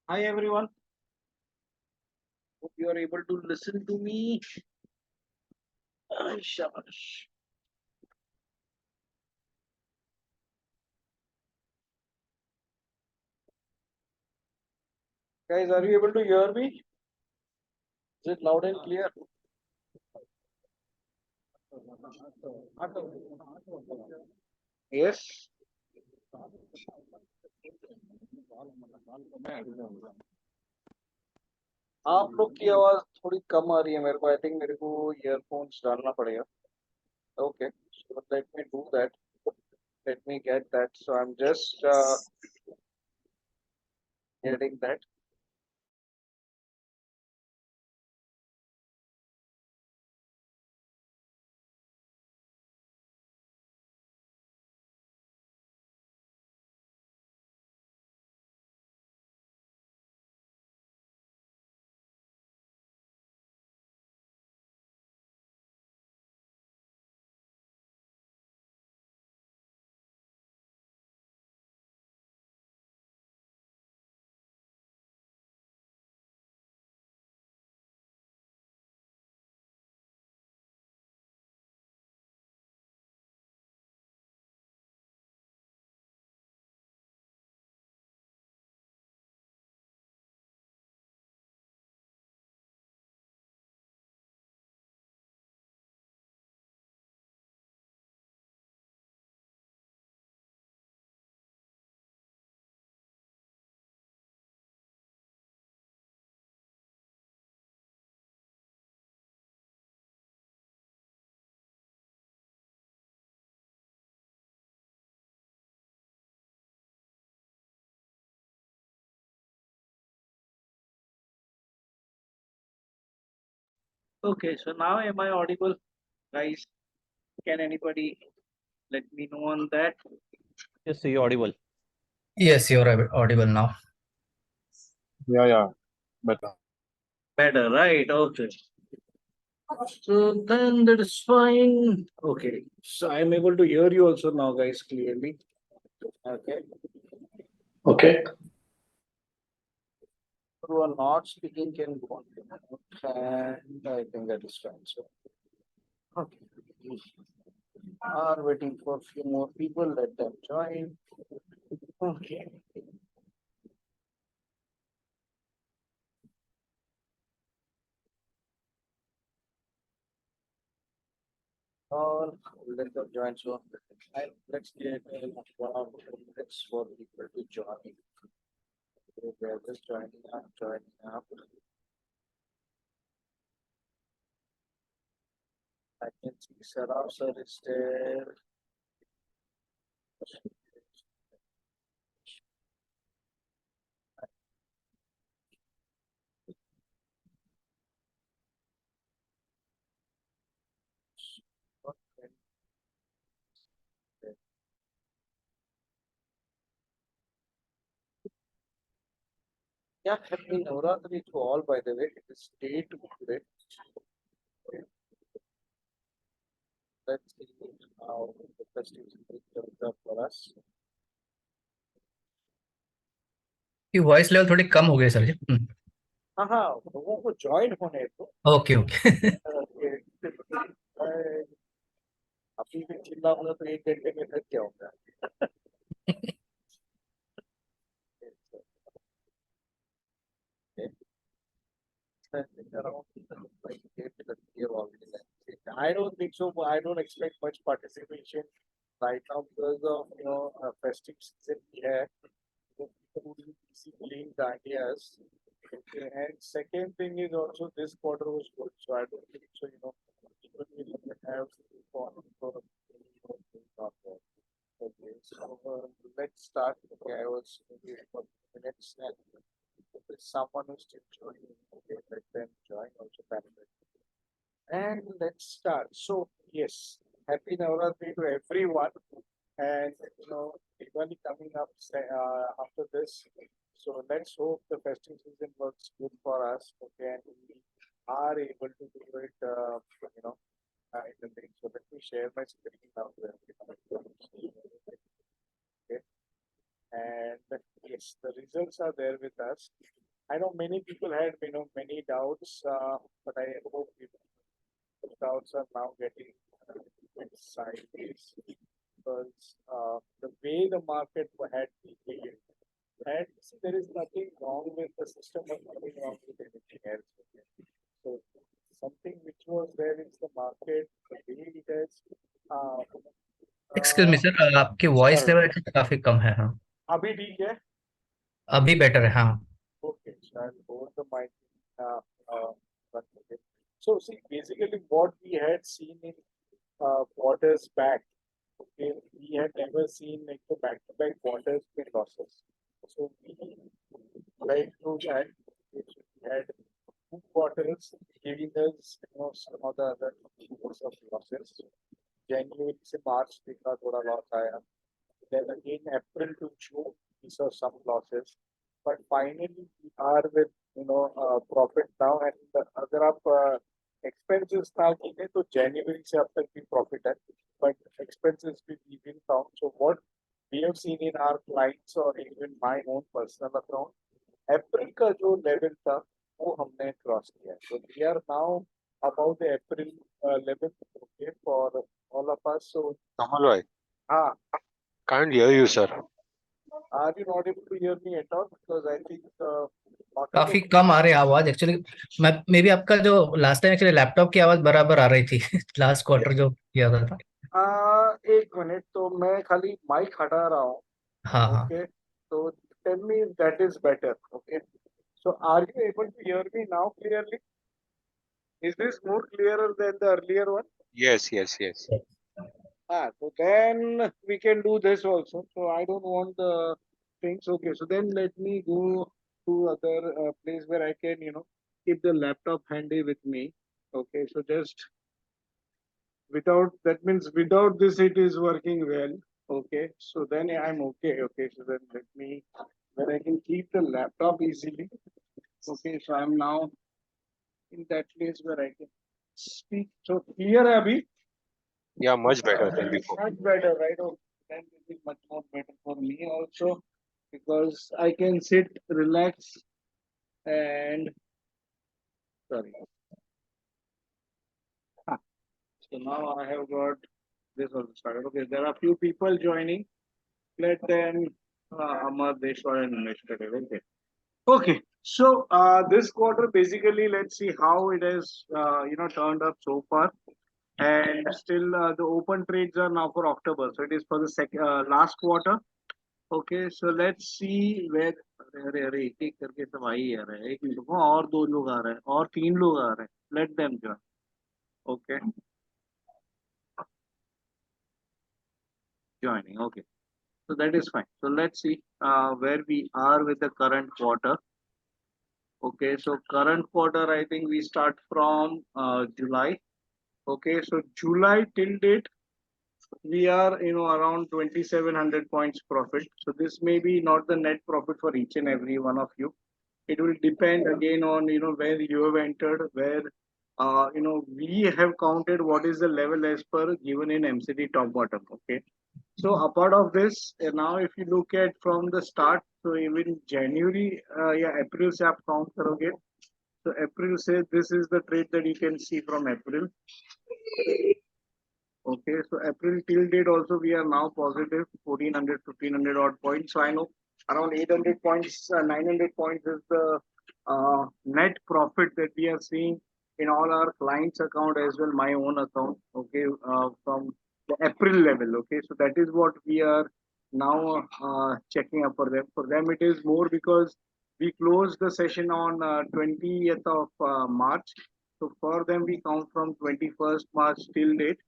Hi everyone. Hope you are able to listen to me. Shabash. Guys, are you able to hear me? Is it loud and clear? Yes. आप लोग की आवाज थोड़ी कम आ रही है मेरे को. आई थिंक मेरे को ईयरफोन्स डालना पड़ेगा. Okay, so let me do that. Let me get that. So I'm just getting that. Okay, so now am I audible, guys? Can anybody let me know on that? Yes, you're audible. Yes, you're audible now. Yeah, better. Better, right? Okay. So then that is fine. Okay. So I'm able to hear you also now, guys, clearly. Okay. Okay. Who are not speaking can go on. And I think that is fine. So, okay. We are waiting for a few more people. Let them join. Okay. All let them join. So let's get 1 or 2 minutes for people to join. They are just joining up. I can see Sarah sir is there. Yeah, happy Navratri to all, by the way. It is day 2 today. Let's see how the festival comes up for us. की voice level थोड़ी कम हो गई sir जी. हाँ हाँ, लोगों को join होने दो. Okay okay. अभी भी चिल्ला बोला तो 1 घंटे में फिर क्या होगा. I don't think so. I don't expect much participation right now because of festive season here. People will be busy playing the ideas. Okay. And second thing is also this quarter was good, so I don't think so. People will have for not there. Okay, so let's start. Okay, I was maybe for minutes and if there's someone who's still joining, okay, let them join also benefit. And let's start. So yes, happy Navratri to everyone, and Diwali coming up after this. So let's hope the festive season works good for us. Okay, and we are able to do it. In the link. So let me share my screen now. Okay, and yes, the results are there with us. I know many people had, many doubts, but I hope the doubts are now getting sideways because the way the market had behaved, and see, there is nothing wrong with the system or nothing wrong with anything else. So something which was there is the market, the way it is. Uh, excuse me uh, sir, आपकी voice sorry, level काफी कम है। हाँ, अभी ठीक है? अभी better है। हाँ। Okay, so I'll hold the mic. Uh, uh, one second. So see, basically what we had seen in quarters back, okay, we had never seen like the back-to-back quarters with losses. So we tried to that, which we had 2 quarters giving us, some of the other quarters of losses. January से March देखा थोड़ा loss आया. Then again April to June we saw some losses. But finally we are with profit now, and अगर आप expenses ना गिने तो January से अब तक भी profit है, but expenses we didn't count. So what we have seen in our clients or even my own personal account, April का जो level था वो हमने cross किया. So we are now above the April level, okay, for all of us. So Kamal bhai, हाँ, can't hear you, sir. are you not able to hear me at all? Because I think काफी कम आ रही है आवाज actually. मैं may be आपका जो last time actually laptop की आवाज बराबर आ रही थी लास्ट क्वार्टर जो किया था। एक मिनट, तो मैं खाली माइक हटा रहा हूँ. हाँ हाँ। Okay, so tell me if that is better. Okay, so are you able to hear me now clearly? Is this more clearer than the earlier one? Yes, yes, yes. So then we can do this also. So I don't want the things. Okay, so then let me go to other place where I can, keep the laptop handy with me. Okay, so just without, that means without this it is working well. Okay, so then I'm okay. Okay, so then let me, where I can keep the laptop easily. Okay, so I'm now in that place where I can speak. So clear, Abhi? Yeah, much better than before. Much better, right? Okay, then it is much more better for me also because I can sit, relax, and sorry. Ah, so now I have got this also started. Okay, there are few people joining. Let them Amar Deshwar and Nimesh Patel. Okay. Okay. So this quarter basically, let's see how it has turned up so far. And still the open trades are now for October. So it is for the last quarter. Okay, so let's see where. अरे अरे एक एक करके सब आ ही आ रहा है. एक minute रुको, और 2 लोग आ रहे हैं और 3 लोग आ रहे हैं. Let them join. Okay, joining. Okay, so that is fine. So let's see where we are with the current quarter. Okay, so current quarter, I think we start from July. Okay, so July till date, we are around 2,700 points profit. So this may be not the net profit for each and every one of you. It will depend again on where you have entered, where we have counted what is the level as per given in MCD top bottom. Okay, so apart of this, now if you look at from the start, so even January, April se aap count karoge. So April says this is the trade that you can see from April. Okay, so April till date also we are now positive 1400, 1500 odd points. So I know around 800 points, 900 points is the net profit that we are seeing in all our clients' account as well, my own account. Okay, from the April level. Okay, so that is what we are now checking up for them. For them, it is more because we closed the session on 20th of March. So for them, we count from 21st March till date.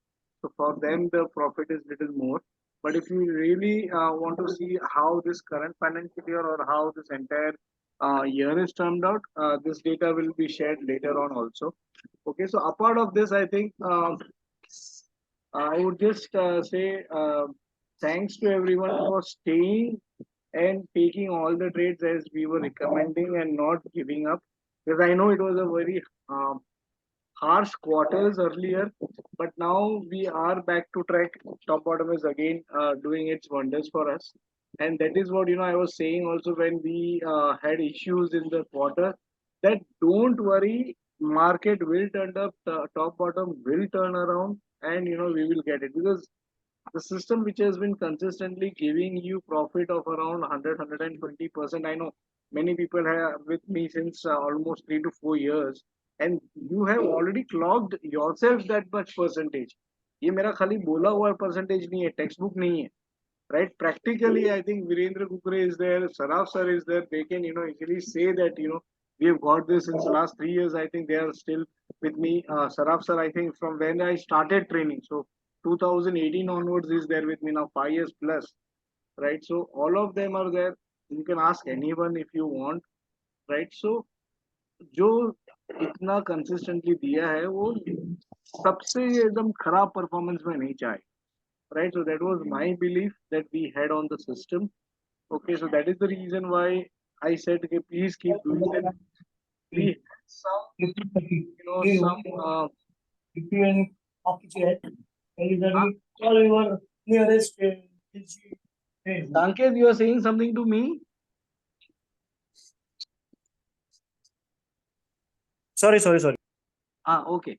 So for them, the profit is little more. But if you really want to see how this current financial year or how this entire year is turned out, this data will be shared later on also. Okay, so apart of this, I think I would just say thanks to everyone for staying and taking all the trades as we were recommending and not giving up. Because I know it was a very harsh quarters earlier, but now we are back to track. Top bottom is again doing its wonders for us. And that is what, I was saying also when we had issues in the quarter, that don't worry, market will turn up, top bottom will turn around, and we will get it, because the system which has been consistently giving you profit of around 100-120%. I know many people have with me since almost 3 to 4 years, and you have already clocked yourself that much percentage. ये मेरा खाली बोला हुआ percentage नहीं है, text book नहीं है, right? Practically, I think Virendra Kukre is there, Saraf sir is there. They can, easily say that, we have got this since the last 3 years. I think they are still with me. Saraf sir, I think from when I started training, so 2018 onwards is there with me now, 5 years plus, right? So all of them are there. You can ask anyone if you want, right? So जो इतना consistently दिया है वो सबसे एकदम खराब performance में नहीं चाहे, right? So that was my belief that we had on the system. Okay, so that is the reason why I said, okay, please keep doing that. We had some, Sanket, you are saying something to me? Sorry. Okay.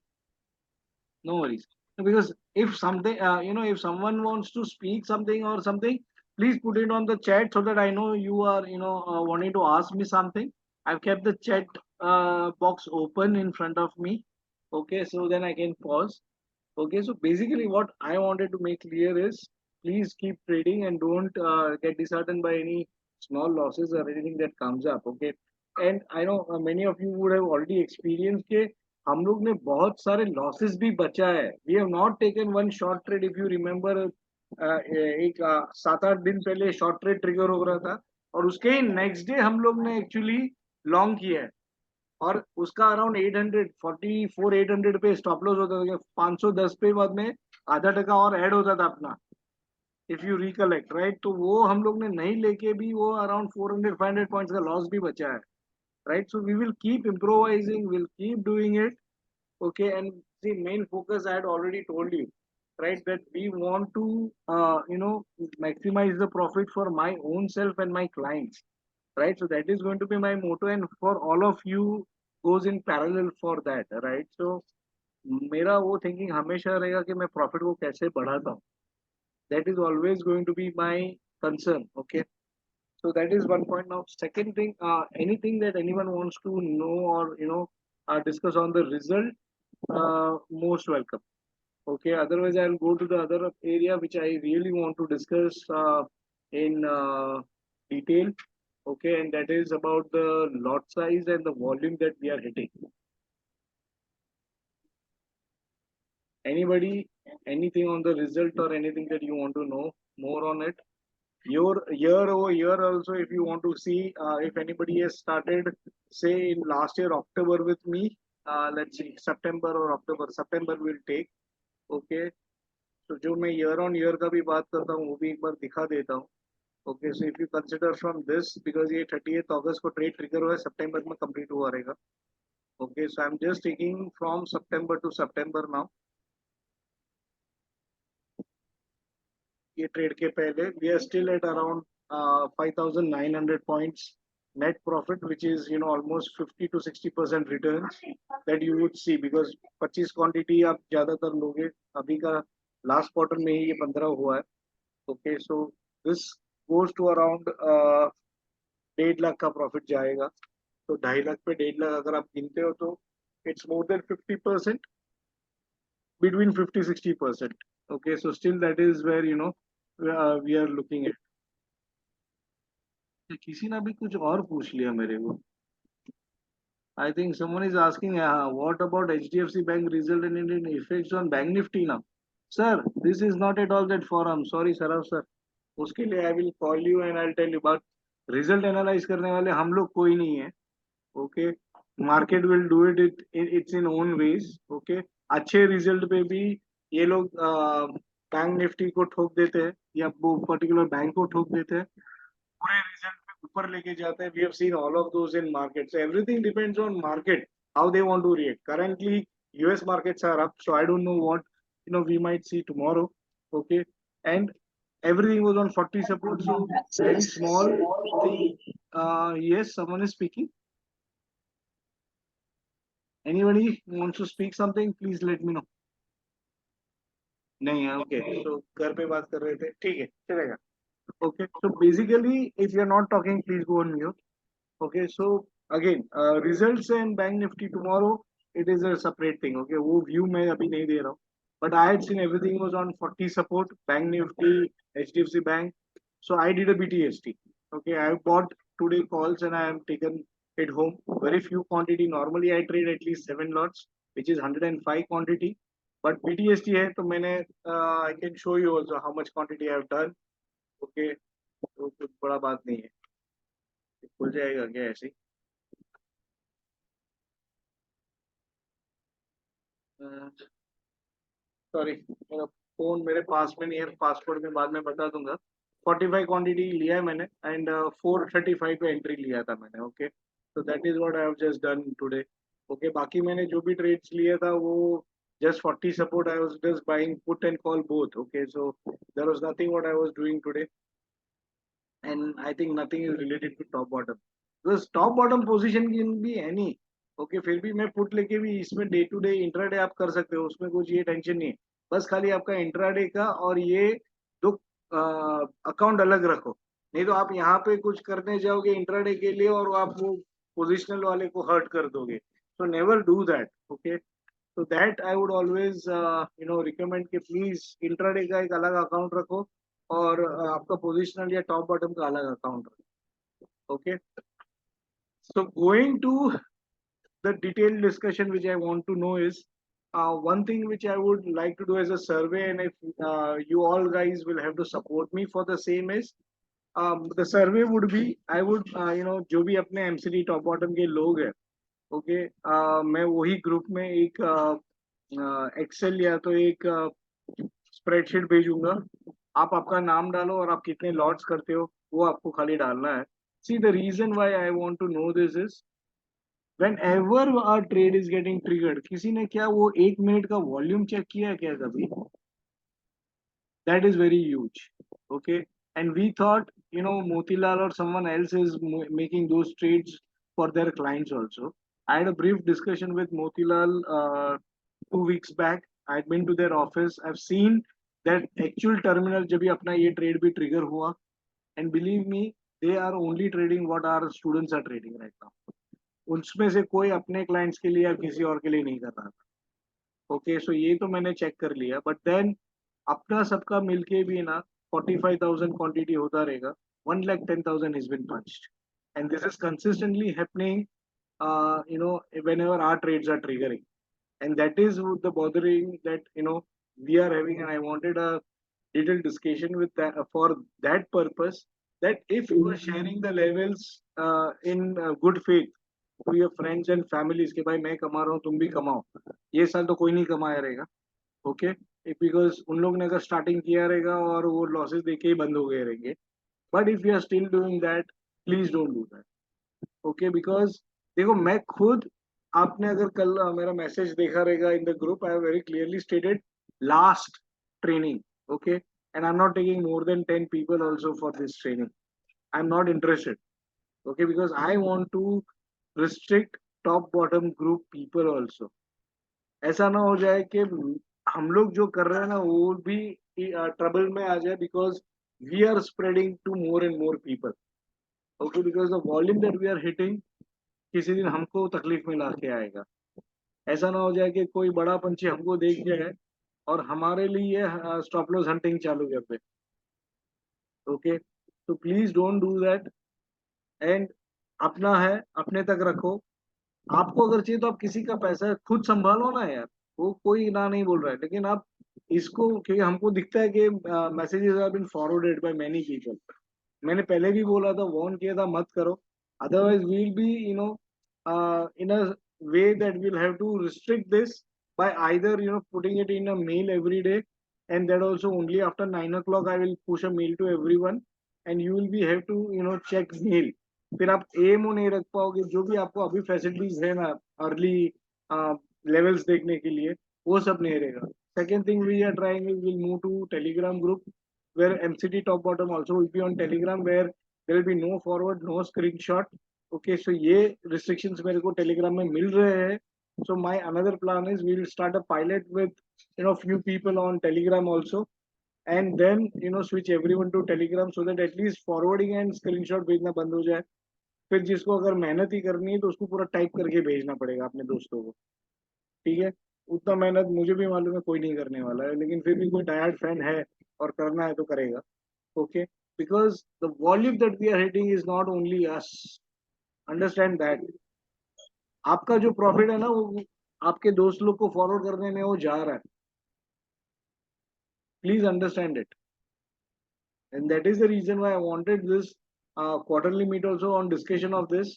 No worries. Because if something, if someone wants to speak something or something, please put it on the chat so that I know you are, wanting to ask me something. I've kept the chat box open in front of me. Okay, so then I can pause. Okay, so basically what I wanted to make clear is, please keep trading and don't get disheartened by any small losses or anything that comes up. Okay, and I know many of you would have already experienced के हम लोग ने बहुत सारे losses भी बचा है. We have not taken one short trade. If you remember, एक 7-8 दिन पहले short trade trigger हो रहा था, और उसके नेक्स्ट डे हम लोग ने एक्चुअली लॉन्ग किया है, और उसका अराउंड 844-800 पे स्टॉप लॉस होता था, 510 पे बाद में आधा टका और ऐड होता था अपना, इफ यू रिकलेक्ट, राइट? तो वो हम लोग ने नहीं लेके भी वो अराउंड 400-500 पॉइंट्स का लॉस भी बचा है, right? So we will keep improvising, will keep doing it. Okay, and the main focus I had already told you, right, that we want to maximize the profit for my own self and my clients, right? So that is going to be my motto, and for all of you goes in parallel for that, right? So मेरा वो thinking हमेशा रहेगा कि मैं profit को कैसे बढ़ाता हूँ. That is always going to be my concern. Okay, so that is one point. Now second thing, anything that anyone wants to know or discuss on the result, most welcome. Okay, otherwise I'll go to the other area which I really want to discuss in detail. Okay, and that is about the lot size and the volume that we are hitting. Anybody, anything on the result or anything that you want to know more on it? Your year over year also, if you want to see, if anybody has started, say in last year October with me, let's see, September or September will take. Okay, तो जो मैं year on year का भी बात करता हूँ वो भी एक बार दिखा देता हूँ. Okay, so if you consider from this, because ये 30 अगस्त को ट्रेड ट्रिगर हुआ है, सितंबर में कंप्लीट हुआ रहेगा. Okay, so I am just taking from September to September now. ये ट्रेड के पहले we are still at around 5,900 points net profit, which is almost 50-60% returns that you would see, because 25 quantity आप ज्यादातर लोगे. अभी का लास्ट क्वार्टर में ही ये 15 हुआ है. Okay, so this goes to around 1.5 lakh का प्रॉफिट जाएगा. तो 2.5 लाख पे 1.5 लाख अगर आप गिनते हो तो it's more than 50%, between 50-60%. Okay, so still that is where we are looking at. किसी ने भी कुछ और पूछ लिया मेरे को. I think someone is asking, what about HDFC Bank result and any effects on Bank Nifty now? Sir, this is not at all that forum. Sorry, Saraf sir. उसके लिए I will call you and I'll tell you. But result analyze करने वाले हम लोग कोई नहीं है. Okay, market will do it it's in own ways. Okay, अच्छे result पे भी ये लोग बैंक निफ्टी को ठोक देते हैं या वो पर्टिकुलर बैंक को ठोक देते हैं, पूरे रिजल्ट पे ऊपर लेके जाते हैं. We have seen all of those in market. So everything depends on market, how they want to react. Currently, US markets are up, so I don't know what we might see tomorrow. Okay, and everything was on 40 support, so very small thing. Yes, someone is speaking. Anybody wants to speak something, please let me know. नहीं है, okay. So घर पे बात कर रहे थे, ठीक है, चलेगा. Okay. So basically, if you're not talking, please go on mute. Okay. So again, results and Bank Nifty tomorrow, it is a separate thing. Okay. वो view मैं अभी नहीं दे रहा हूँ. But I had seen everything was on 40 support, Bank Nifty, HDFC Bank. So I did a BTST. Okay. I bought today calls and I have taken it home. Very few quantity. Normally I trade at least 7 lots, which is 105 quantity. But BTST है तो मैंने I can show you also how much quantity I have done. Okay. तो कुछ बड़ा बात नहीं है. खुल जाएगा क्या ऐसे ही? सॉरी, मेरा फोन मेरे पास में नहीं है, पासवर्ड में बाद में बता दूंगा. 45 क्वांटिटी लिया है मैंने एंड 435 पे एंट्री लिया था मैंने. Okay, so that is what I have just done today. Okay, बाकी मैंने जो भी ट्रेड्स लिए था वो just 40 support. I was just buying put and call both. Okay, so there was nothing what I was doing today, and I think nothing is related to top bottom because top bottom position can be any. Okay, फिर भी मैं put लेके भी इसमें day to day intraday आप कर सकते हो, उसमें कुछ ये टेंशन नहीं है. बस खाली आपका इंट्राडे का और ये दो अकाउंट अलग रखो. नहीं तो आप यहाँ पे कुछ करने जाओगे इंट्राडे के लिए और आप वो पोजिशनल वाले को हर्ट कर दोगे. So never do that. Okay, so that I would always recommend कि प्लीज इंट्राडे का एक अलग अकाउंट रखो और आपका पोजिशनल या टॉप बॉटम का अलग अकाउंट रखो. Okay, so going to the detailed discussion which I want to know is one thing which I would like to do as a survey, and if you all guys will have to support me for the same is the survey would be I would जो भी अपने MCD top bottom के लोग हैं, okay, मैं वही group में एक एक्सेल या तो एक स्प्रेडशीट भेजूंगा. आप आपका नाम डालो और आप कितने लॉट्स करते हो वो आपको खाली डालना है. See the reason why I want to know this is whenever our trade is getting triggered, किसी ने क्या वो 1 मिनट का वॉल्यूम चेक किया क्या कभी? That is very huge. Okay, and we thought Motilal or someone else is making those trades for their clients also. I had a brief discussion with Motilal 2 weeks back. I'd been to their office. I've seen that actual terminal जब भी अपना ये trade भी trigger हुआ, and believe me, they are only trading what our students are trading right now. उसमें से कोई अपने क्लाइंट्स के लिए या किसी और के लिए नहीं कर रहा था. ओके, सो ये तो मैंने चेक कर लिया. बट देन अपना सबका मिलके भी ना 45,000 क्वांटिटी होता रहेगा. 1,10,000 has been punched, and this is consistently happening whenever our trades are triggering, and that is the bothering that we are having. And I wanted a detailed discussion with that for that purpose, that if you are sharing the levels in good faith to your friends and families कि भाई मैं कमा रहा हूँ तुम भी कमाओ, ये साल तो कोई नहीं कमाया रहेगा. ओके, बिकॉज उन लोग ने अगर स्टार्टिंग किया रहेगा और वो लॉसेस देके ही बंद हो गए रहेंगे. But if you are still doing that, please don't do that. Okay, because देखो मैं खुद, आपने अगर कल मेरा मैसेज देखा रहेगा इन the group, I have very clearly stated last training. Okay, and I am not taking more than 10 people also for this training. I am not interested. Okay, because I want to restrict top bottom group people also. ऐसा ना हो जाए कि हम लोग जो कर रहे हैं ना वो भी ट्रबल में आ जाए because we are spreading to more and more people. Okay, because the volume that we are hitting किसी दिन हमको तकलीफ में ला के आएगा. ऐसा ना हो जाए कि कोई बड़ा पंछी हमको देख जाए और हमारे लिए स्टॉप लॉस हंटिंग चालू कर दे. ओके, तो please don't do that. And अपना है अपने तक रखो. आपको अगर चाहिए तो आप किसी का पैसा खुद संभालो ना यार, वो कोई ना नहीं बोल रहा है. लेकिन आप इसको, क्योंकि हमको दिखता है कि messages are been forwarded by many people. मैंने पहले भी बोला था, वार्न किया था, मत करो. Otherwise we'll be in a way that we'll have to restrict this by either putting it in a mail every day, and that also only after 9 o'clock I will push a mail to everyone, and you will be have to check mail. फिर आप M नहीं रख पाओगे. जो भी आपको अभी facilities है ना अर्ली लेवल्स देखने के लिए, वो सब नहीं रहेगा. Second thing we are trying, we will move to Telegram group. where MCT top bottom also will be on Telegram, where there will be no forward, no screenshot. Okay, so ये restrictions मेरे को Telegram में मिल रहे हैं. So my another plan is we will start a pilot with few people on Telegram also, and then switch everyone to Telegram so that at least forwarding and screenshot भेजना बंद हो जाए. फिर जिसको अगर मेहनत ही करनी है तो उसको पूरा टाइप करके भेजना पड़ेगा अपने दोस्तों को. ठीक है, उतना मेहनत मुझे भी मालूम है कोई नहीं करने वाला है, लेकिन फिर भी कोई डायहार्ड फैन है और करना है तो करेगा. Okay, because the volume that we are hitting is not only us. Understand that. आपका जो प्रॉफिट है ना वो आपके दोस्त लोग को फॉरवर्ड करने में वो जा रहा है. Please understand it. And that is the reason why I wanted this quarterly meet also on discussion of this.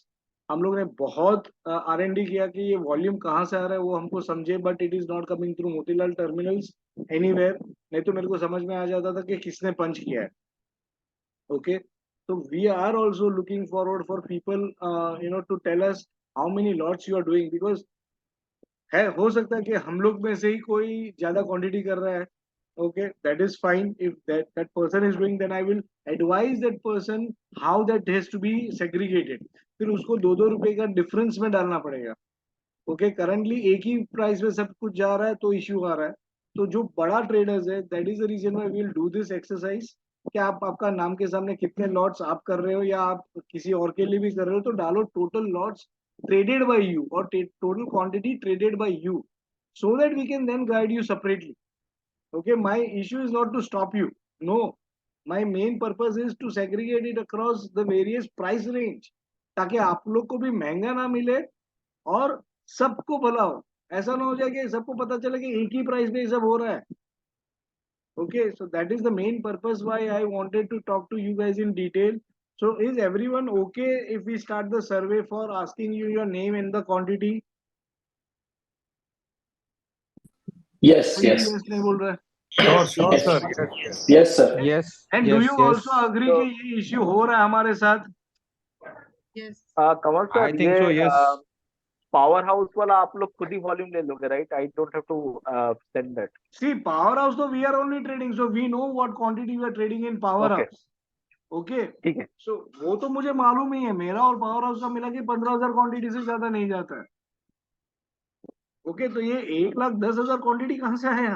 हम लोग ने बहुत R&D किया कि ये वॉल्यूम कहाँ से आ रहा है वो हमको समझे, but it is not coming through Motilal terminals anywhere. नहीं तो मेरे को समझ में आ जाता था कि किसने पंच किया है. Okay, so we are also looking forward for people to tell us how many lots you are doing, because है हो सकता है कि हम लोग में से ही कोई ज्यादा क्वांटिटी कर रहा है. Okay, that is fine. If that person is doing, then I will advise that person how that has to be segregated. फिर उसको 2-2 रुपए का डिफरेंस में डालना पड़ेगा. ओके, करंटली एक ही प्राइस में सब कुछ जा रहा है तो इश्यू आ रहा है. तो जो बड़ा ट्रेडर्स है, that is the reason why we will do this exercise. कि आप आपका नाम के सामने कितने लॉट्स आप कर रहे हो या आप किसी और के लिए भी कर रहे हो, तो डालो total lots traded by you और total quantity traded by you, so that we can then guide you separately. Okay, my issue is not to stop you. No, my main purpose is to segregate it across the various price range, ताकि आप लोग को भी महंगा ना मिले और सबको भला हो. ऐसा ना हो जाए कि सबको पता चले कि एक ही प्राइस में ये सब हो रहा है. Okay, so that is the main purpose why I wanted to talk to you guys in detail. So is everyone okay if we start the survey for asking you your name and the quantity? Yes, कोई yes. yes नहीं बोल रहा है. Sure, sure, Yes. sir. Yes, yes. Yes, sir. Yes. And do Yes. you Yes. also agree कि ये issue हो रहा है हमारे साथ? Kamal I sir, think so. ये Yes. पावर हाउस वाला आप लोग खुद ही वॉल्यूम ले लोगे, right? I don't have to send that. See, powerhouse तो we are only trading, so we know what quantity we are trading in powerhouse. Okay. ठीक है. So वो तो मुझे मालूम ही है, मेरा और पावरहाउस का मिला कि 15,000 क्वांटिटी से ज्यादा नहीं जाता है. ओके, तो ये 1,10,000 क्वांटिटी कहाँ से आया?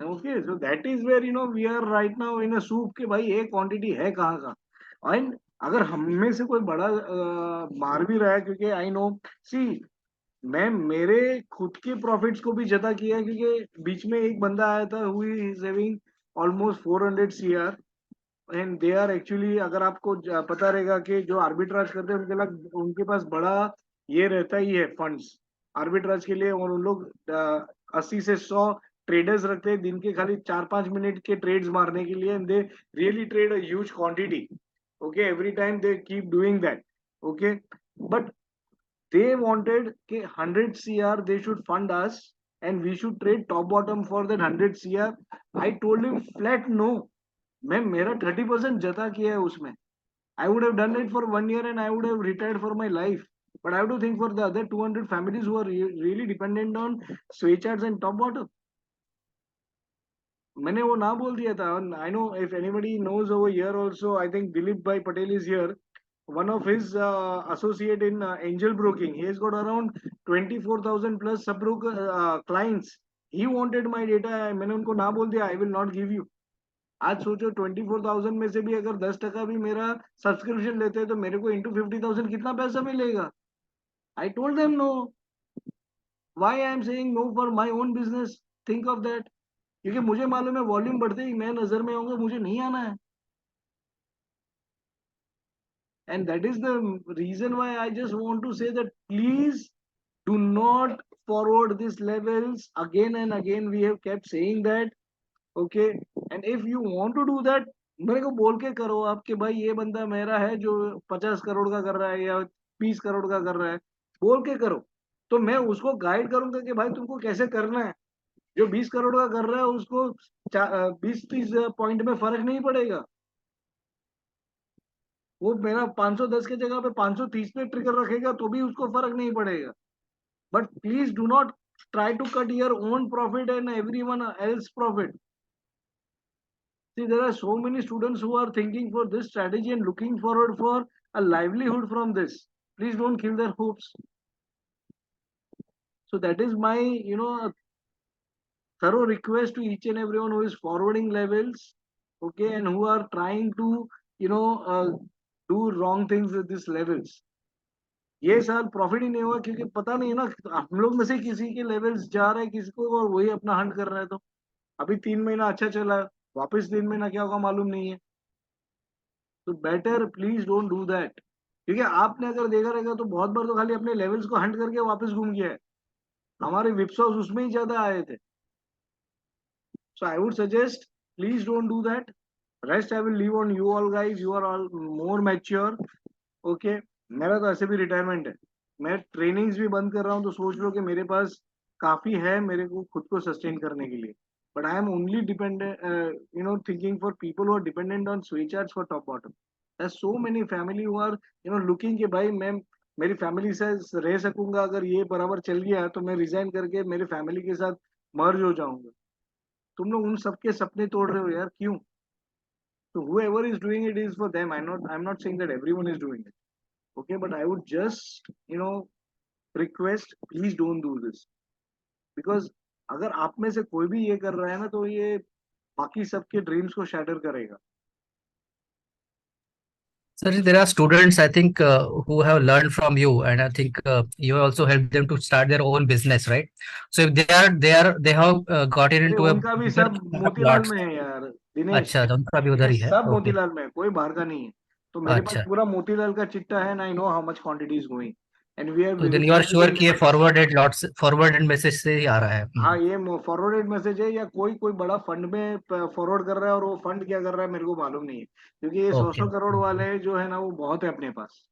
Okay, so that is where we are right now in a soup कि भाई ये क्वांटिटी है कहाँ का. एंड अगर हम में से कोई बड़ा मार भी रहा है, क्योंकि आई नो, सी मैं मेरे खुद के प्रॉफिट्स को भी जता किया है, क्योंकि बीच में एक बंदा आया था who is having almost 400 CR, and they are actually, अगर आपको पता रहेगा कि जो आर्बिट्राज करते हैं उनके पास बड़ा ये रहता ही है फंड्स आर्बिट्राज के लिए, और उन लोग 80 से 100 ट्रेडर्स रखते हैं दिन के खाली 4-5 मिनट के ट्रेड्स मारने के लिए, and they really trade a huge quantity. Okay, every time they keep doing that. Okay, but they wanted कि 100 CR they should fund us and we should trade top bottom for that 100 CR. I told him flat no. मैं मेरा 30% जता किया है उसमें. I would have done it for 1 year and I would have retired for my life. But I have to think for the other 200 families who are really dependent on sway charts and top bottom. मैंने वो ना बोल दिया था. I know if anybody knows over here also, I think Dilip Bhai Patel is here. One of his associate in angel broking, he has got around 24,000 plus sub-broker clients. He wanted my data. मैंने उनको ना बोल दिया, I will not give you. आज सोचो 24,000 में से भी अगर 10% भी मेरा सब्सक्रिप्शन लेते हैं तो मेरे को into 50,000 कितना पैसा मिलेगा? I told them no. Why I am saying no for my own business? Think of that. क्योंकि मुझे मालूम है वॉल्यूम बढ़ते ही मैं नजर में आऊंगा, मुझे नहीं आना है. And that is the reason why I just want to say that please do not forward these levels again and again. We have kept saying that. Okay, and if you want to do that, मेरे को बोल के करो आप कि भाई ये बंदा मेरा है जो 50 करोड़ का कर रहा है या 20 करोड़ का कर रहा है, बोल के करो तो मैं उसको गाइड करूंगा कि भाई तुमको कैसे करना है. जो 20 करोड़ का कर रहा है उसको 20-30 पॉइंट में फर्क नहीं पड़ेगा. वो मेरा 510 के जगह पे 530 पे ट्रिगर रखेगा तो भी उसको फर्क नहीं पड़ेगा. But please do not try to cut your own profit and everyone else profit. See, there are so many students who are thinking for this strategy and looking forward for a livelihood from this. Please don't kill their hopes. So that is my, thorough request to each and everyone who is forwarding levels, okay, and who are trying to, do wrong things with these levels. ये साल profit ही नहीं हुआ क्योंकि पता नहीं है ना, हम लोग में से किसी के लेवल्स जा रहे हैं किसी को और वही अपना हंट कर रहा है। तो अभी 3 महीना अच्छा चला, वापस 3 महीना क्या होगा मालूम नहीं है। तो better please don't do that, क्योंकि आपने अगर देखा रहेगा तो बहुत बार तो खाली अपने लेवल्स को हंट करके वापस घूम गया है, हमारे विप्सॉस उसमें ही ज्यादा आए थे। So I would suggest please don't do that. Rest I will leave on you all guys, you are all more mature, okay. मेरा तो ऐसे भी रिटायरमेंट है, मैं ट्रेनिंग्स भी बंद कर रहा हूँ, तो सोच लो कि मेरे पास काफी है मेरे को खुद को सस्टेन करने के लिए। But I am only dependent, thinking for people who are dependent on switch charts for top bottom. There's so many family who are looking कि भाई मैं मेरी फैमिली से रह सकूंगा, अगर ये बराबर चल गया तो मैं रिजाइन करके मेरे फैमिली के साथ मर्ज हो जाऊंगा। तुम लोग उन सबके सपने तोड़ रहे हो यार, क्यों? So whoever is doing it is for them. I'm not saying that everyone is doing it. Okay, but I would just, request, please don't do this. Because अगर आप में से कोई भी ये कर रहा है ना, तो ये बाकी सबके ड्रीम्स को शैटर करेगा। Sir, there are students, I think, who have learned from you, and I think you also helped them to start their own business, right? So if they have gotten अरे into a उनका भी bigger सब Motilal plots. में है यार दिनेश, अच्छा, तो उनका भी ठीक है, उधर ही है। सब ओके, मोतीलाल में है, कोई बाहर का नहीं है। तो मेरे पास अच्छा। पूरा मोतीलाल का चिट्टा है, and I know how much quantity is going, and we are तो देन यू आर श्योर कि ये वेरीफाइड। फॉरवर्डेड मैसेज से ही आ रहा है। हाँ, ये फॉरवर्डेड मैसेज है, या कोई कोई बड़ा फंड में फॉरवर्ड कर रहा है, और वो फंड क्या कर रहा है मेरे को मालूम नहीं है, क्योंकि ये 100 ओके। करोड़ वाले जो है ना वो बहुत है अपने पास।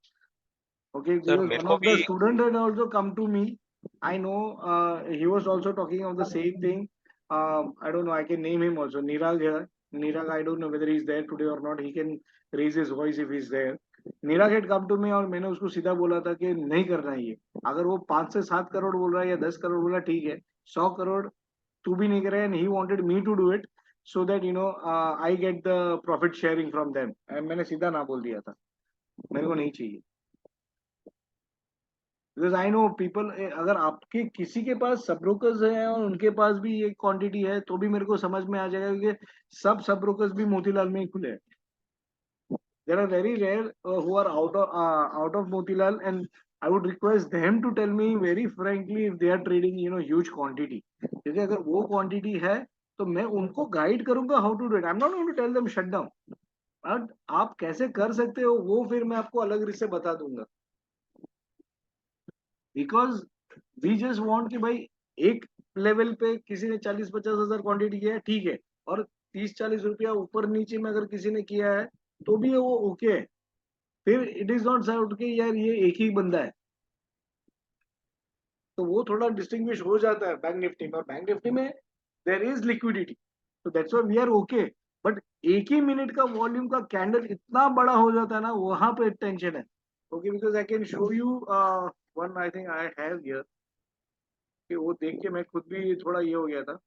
Okay, सर because मेरे one को of the भी student had also come to me. I know he was also talking of the same thing. I don't know. I can name him also. Nirag here. Nirag, I don't know whether he's there today or not. He can raise his voice if he's there. Nirag had come to me और मैंने उसको सीधा बोला था कि नहीं करना है ये। अगर वो 5 से 7 करोड़ बोल रहा है या 10 करोड़ बोल रहा है, ठीक है। 100 करोड़ तू भी नहीं कर रहा है, and he wanted me to do it so that I get the profit sharing from them. मैंने सीधा ना बोल दिया था, मेरे को नहीं चाहिए। बिकॉज आई नो पीपल, अगर आपके किसी के पास सब ब्रोकर्स हैं और उनके पास भी ये क्वांटिटी है तो भी मेरे को समझ में आ जाएगा, क्योंकि सब ब्रोकर्स भी मोतीलाल में ही खुले हैं। There are very rare who are out of Motilal, and I would request them to tell me very frankly if they are trading huge quantity, क्योंकि अगर वो क्वांटिटी है तो मैं उनको गाइड करूंगा how to do it. I am not going to tell them shut down, but आप कैसे कर सकते हो वो फिर मैं आपको अलग से बता दूंगा। बिकॉज वी जस्ट वांट कि भाई एक लेवल पे किसी ने 40-50 हजार क्वांटिटी किया है, ठीक है, और 30-40 रुपया ऊपर नीचे में अगर किसी ने किया है तो भी वो ओके है। फिर इट इज नॉट साउट के यार ये एक ही बंदा है, तो वो थोड़ा डिस्टिंग्विश हो जाता है बैंक निफ्टी में, और बैंक निफ्टी में देर इज लिक्विडिटी, तो that's why we are okay. But एक ही मिनट का वॉल्यूम का कैंडल इतना बड़ा हो जाता है ना, वहां पे टेंशन है। Okay, because I can show you one, I think I have here, कि वो देख के मैं खुद भी थोड़ा ये हो गया था।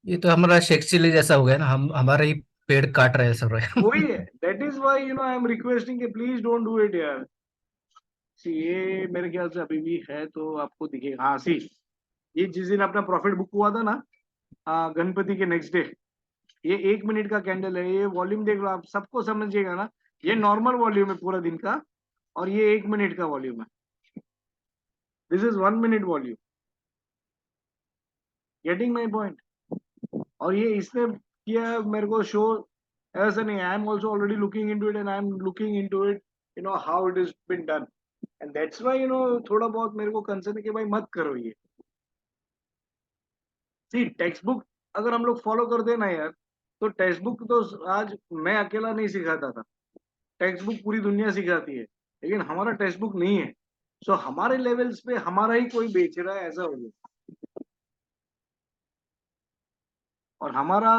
ये तो हमारा शेख चिल्ली जैसा हो गया ना, हम हमारे ही पेड़ काट रहे हैं सब रहे। वही है, that is why I am requesting कि प्लीज डोंट डू इट यार। सी, ये मेरे ख्याल से अभी भी है तो आपको दिखेगा। हाँ सी, ये जिस दिन अपना प्रॉफिट बुक हुआ था ना, गणपति के नेक्स्ट डे, ये 1 मिनट का कैंडल है, ये वॉल्यूम देख लो आप, सबको समझिएगा ना, ये नॉर्मल वॉल्यूम है पूरा दिन का, और ये 1 मिनट का वॉल्यूम है। This is 1 minute volume, getting my point. और ये इसने किया मेरे को शो, ऐसा नहीं, I am also already looking into it, and I am looking into it how it is been done, and that's why थोड़ा बहुत मेरे को कंसर्न है कि भाई मत करो ये। सी, टेक्स्ट बुक अगर हम लोग फॉलो कर देना यार, तो टेक्स्ट बुक तो आज मैं अकेला नहीं सिखाता था, टेक्स्ट बुक पूरी दुनिया सिखाती है, लेकिन हमारा टेक्स्ट बुक नहीं है। सो हमारे लेवल्स पे हमारा ही कोई बेच रहा है, ऐसा हो गया। और हमारा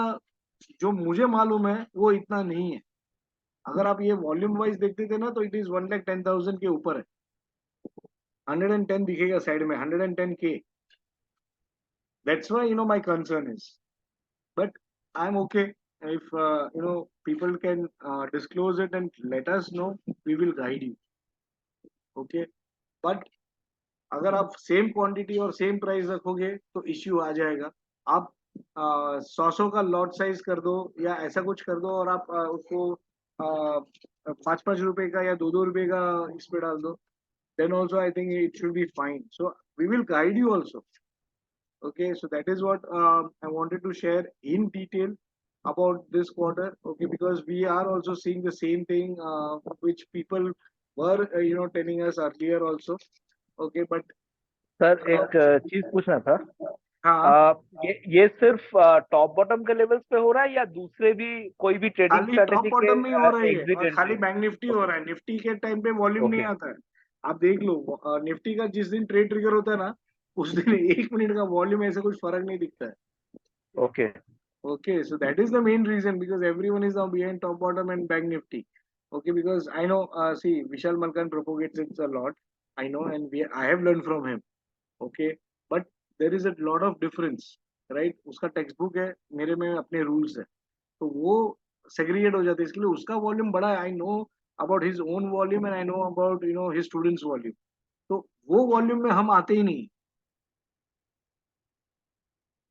जो मुझे मालूम है वो इतना नहीं है। अगर आप ये वॉल्यूम वाइज देखते थे ना, तो इट इज 1,10,000 के ऊपर है, 110 दिखेगा साइड में, 110K। That's why my concern is, but I'm okay. If people can disclose it and let us know, we will guide you. Okay. But अगर आप सेम क्वांटिटी और सेम प्राइस रखोगे तो इश्यू आ जाएगा. आप 100 का लॉट साइज कर दो या ऐसा कुछ कर दो और आप उसको 5-5 रुपए का या 2-2 रुपए का इस पे डाल दो. Then also I think it should be fine. So we will guide you also. Okay, so that is what I wanted to share in detail about this quarter. Okay, because we are also seeing the same thing which people were telling us earlier also. Okay, but sir एक चीज पूछना था. हाँ, ये सिर्फ top bottom के levels पे हो रहा है या दूसरे भी कोई भी ट्रेडिंग खाली टॉप स्ट्रेटेजी बॉटम में ही हो रही है एग्जिट और खाली एंट्री? बैंक निफ्टी हो रहा है. निफ्टी के टाइम पे वॉल्यूम नहीं ओके. आता है. आप देख लो निफ्टी का जिस दिन ट्रेड ट्रिगर होता है ना, उस दिन 1 मिनट का वॉल्यूम ऐसे कुछ फर्क नहीं दिखता है. Okay. Okay, so that is the main reason because everyone is now behind top bottom and bank nifty. Okay, because I know, see, Vishal Malkan propagates it a lot. I know, and I have learned from him. Okay, but there is a lot of difference, right? उसका textbook है, मेरे में अपने rules है, तो वो segregate हो जाते हैं. इसके लिए उसका volume बड़ा है. I know about his own volume and I know about his students' volume. तो वो volume में हम आते ही नहीं.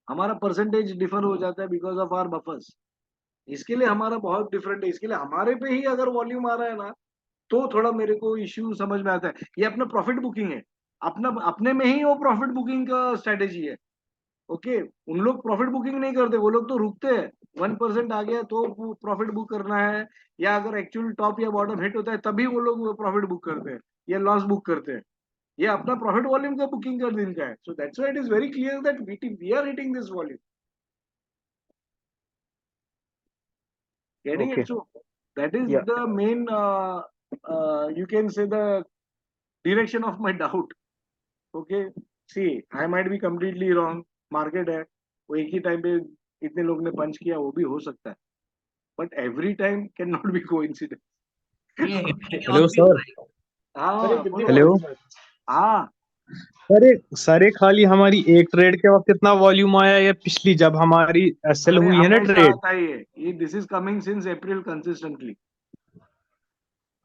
हमारा परसेंटेज डिफर हो जाता है बिकॉज ऑफ आवर बफर्स. इसके लिए हमारा बहुत डिफरेंट है. इसके लिए हमारे पे ही अगर वॉल्यूम आ रहा है ना, तो थोड़ा मेरे को इश्यू समझ में आता है. ये अपना प्रॉफिट बुकिंग है, अपना अपने में ही वो प्रॉफिट बुकिंग का स्ट्रेटेजी है. ओके, उन लोग प्रॉफिट बुकिंग नहीं करते. वो लोग तो रुकते हैं. 1% आ गया तो प्रॉफिट बुक करना है, या अगर एक्चुअल टॉप या बॉटम हिट होता है तभी वो लोग प्रॉफिट बुक करते हैं या लॉस बुक करते हैं. ये अपना प्रॉफिट वॉल्यूम का बुकिंग कर दिन का है. So that's why it is very clear that we are hitting this volume. Getting Okay. it? So that is Yeah. the main, you can say, the direction of my doubt. Okay. See, I might be completely wrong. Market है, वो एक ही time पे इतने लोग ने पंच किया, वो भी हो सकता है. But every time cannot be coincidence. Hello, sir. हाँ, बोलो. हेलो हाँ, सर ये खाली हमारी एक ट्रेड के वक्त इतना वॉल्यूम आया या पिछली जब हमारी एसएल अरे हुई है ना हमेशा ट्रेड? आता ही है ये. This is coming since April consistently.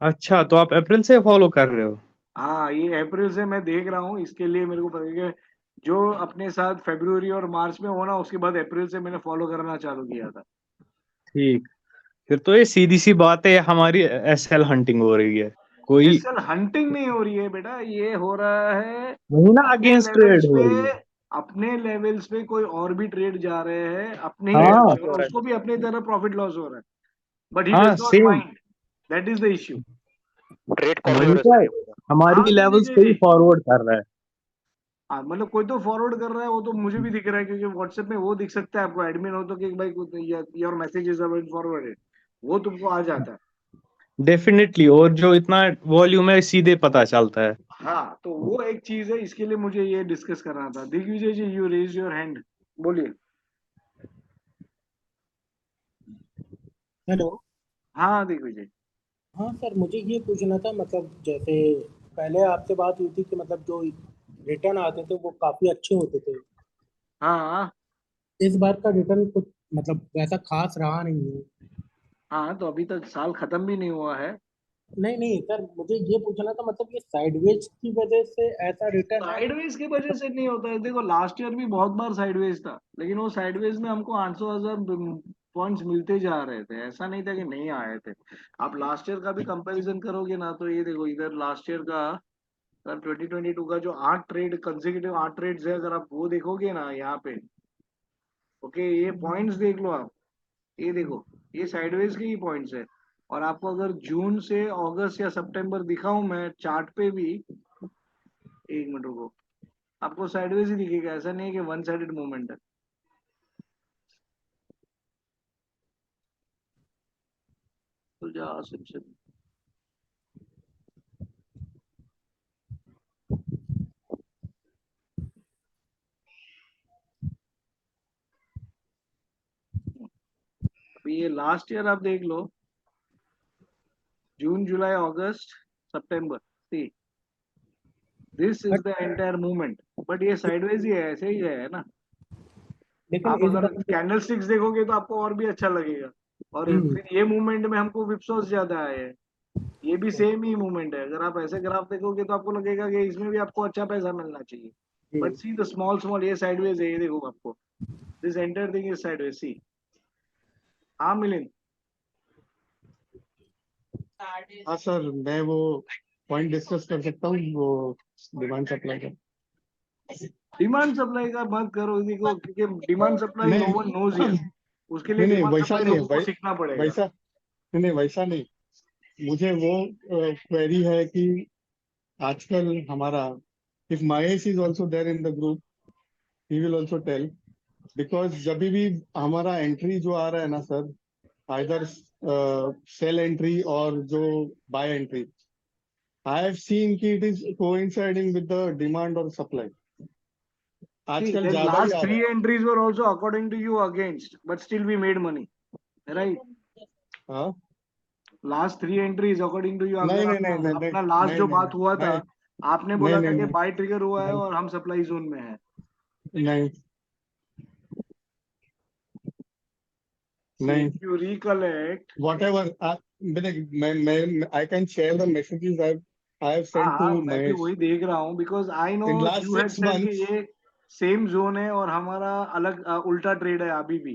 अच्छा, तो आप अप्रैल से फॉलो कर रहे हो? हाँ, ये अप्रैल से मैं देख रहा हूँ. इसके लिए मेरे को पता है कि जो अपने साथ फरवरी और मार्च में होना, उसके बाद अप्रैल से मैंने फॉलो करना चालू किया था. ठीक, फिर तो ये सीधी सी बात है, हमारी एसएल हंटिंग हो रही है. कोई एसएल हंटिंग नहीं हो रही है बेटा, ये हो रहा है वही ना, अपने अगेंस्ट लेवल्स ट्रेड हो पे. रही है. अपने लेवल्स पे कोई और भी ट्रेड जा रहे हैं अपने ही हाँ लेवल पे और उसको भी अपनी तरह प्रॉफिट लॉस हो रहा है. बट ही हाँ, does not same mind. That is the issue. Trade वही कॉर्नर तो है, है. हाँ हमारी जी जी लेवल्स जी पे ही जी. फॉरवर्ड कर रहा है. हाँ, मतलब कोई तो फॉरवर्ड कर रहा है, वो तो मुझे भी दिख रहा है क्योंकि व्हाट्सएप में वो दिख सकता है आपको. एडमिन हो तो कि भाई योर मैसेजेस आर फॉरवर्डेड, वो तुमको आ जाता है. डेफिनेटली, और जो इतना वॉल्यूम है सीधे पता चलता है. हाँ, तो वो एक चीज है. इसके लिए मुझे ये डिस्कस करना था. दिग्विजय जी, यू रेज योर हैंड, बोलिए. हेलो. हाँ दिग्विजय. हाँ सर, मुझे ये पूछना था, मतलब जैसे पहले आपसे बात हुई थी कि मतलब जो रिटर्न आते थे वो काफ़ी अच्छे होते थे. हाँ इस बार का रिटर्न कुछ मतलब वैसा खास रहा नहीं है. हाँ, तो अभी तक साल खत्म भी नहीं हुआ है. नहीं नहीं सर, मुझे ये पूछना था मतलब ये साइडवेज की वजह से ऐसा रिटर्न है. साइडवेज की वजह से नहीं होता है. देखो लास्ट ईयर भी बहुत बार साइडवेज था, लेकिन वो साइडवेज में हमको 800,000 पॉइंट्स मिलते जा रहे थे. ऐसा नहीं था कि नहीं आए थे. आप लास्ट ईयर का भी कंपैरिजन करोगे ना, तो ये देखो इधर लास्ट ईयर का 2022 का जो 8 ट्रेड कंसेक्यूटिव 8 ट्रेड्स है, अगर आप वो देखोगे ना यहाँ पे. ओके, ये पॉइंट्स देख लो आप. ये देखो, ये साइडवेज के ही पॉइंट्स है. और आपको अगर जून से अगस्त या सितंबर दिखाऊं मैं चार्ट पे भी, 1 मिनट रुको, आपको साइडवेज ही दिखेगा. ऐसा नहीं है कि वन साइडेड मूवमेंट है. तो जा सबसे अभी ये लास्ट ईयर आप देख लो, जून जुलाई अगस्त सितंबर. See, this is the entire movement. But ये साइडवेज ही है, ऐसे ही है ना. लेकिन आप इस अगर बार कैंडल स्टिक्स देखोगे तो आपको और भी अच्छा लगेगा। और फिर ये मूवमेंट में हमको विप्सोस ज्यादा आए हैं, ये भी सेम ही मूवमेंट है। अगर आप ऐसे ग्राफ देखोगे तो आपको लगेगा कि इसमें भी आपको अच्छा पैसा मिलना चाहिए। But see the small small, ये साइडवेज है, ये देखो आपको, this entire thing is sideways, see. हाँ मिलिंद। हाँ सर, मैं वो पॉइंट डिस्कस कर सकता हूँ, वो डिमांड सप्लाई का। डिमांड सप्लाई का मत करो, देखो, क्योंकि demand supply no one knows here. उसके लिए नहीं नहीं, डिमांड वैसा सप्लाई नहीं है लोगों को सीखना पड़ेगा। वैसा नहीं नहीं, वैसा नहीं। मुझे वो क्वेरी है कि आजकल हमारा, if Mahesh is also there in the group, he will also tell, because जब भी हमारा एंट्री जो आ रहा है ना सर, आइदर सेल एंट्री और जो buy entry, I have seen कि it is coinciding with the demand और सप्लाई। See, आजकल the ज्यादा ही last आ रहा 3 entries were also according to you against, but still we made money, right? है। हाँ, last 3 entries according to you, नहीं अगर नहीं अपना नहीं नहीं नहीं अपना लास्ट नहीं जो नहीं बात हुआ था, नहीं आपने नहीं बोला था नहीं कि नहीं बाय ट्रिगर हुआ है नहीं और हम सप्लाई जोन में है। नहीं नहीं, यू रिकलेक्ट। whatever, मैं I can share the messages I have हाँ sent to हाँ, मैं भी Mahesh वही देख रहा हूँ, because I know in last you had 6 said कि months। ये सेम जोन है और हमारा अलग उल्टा ट्रेड है अभी भी,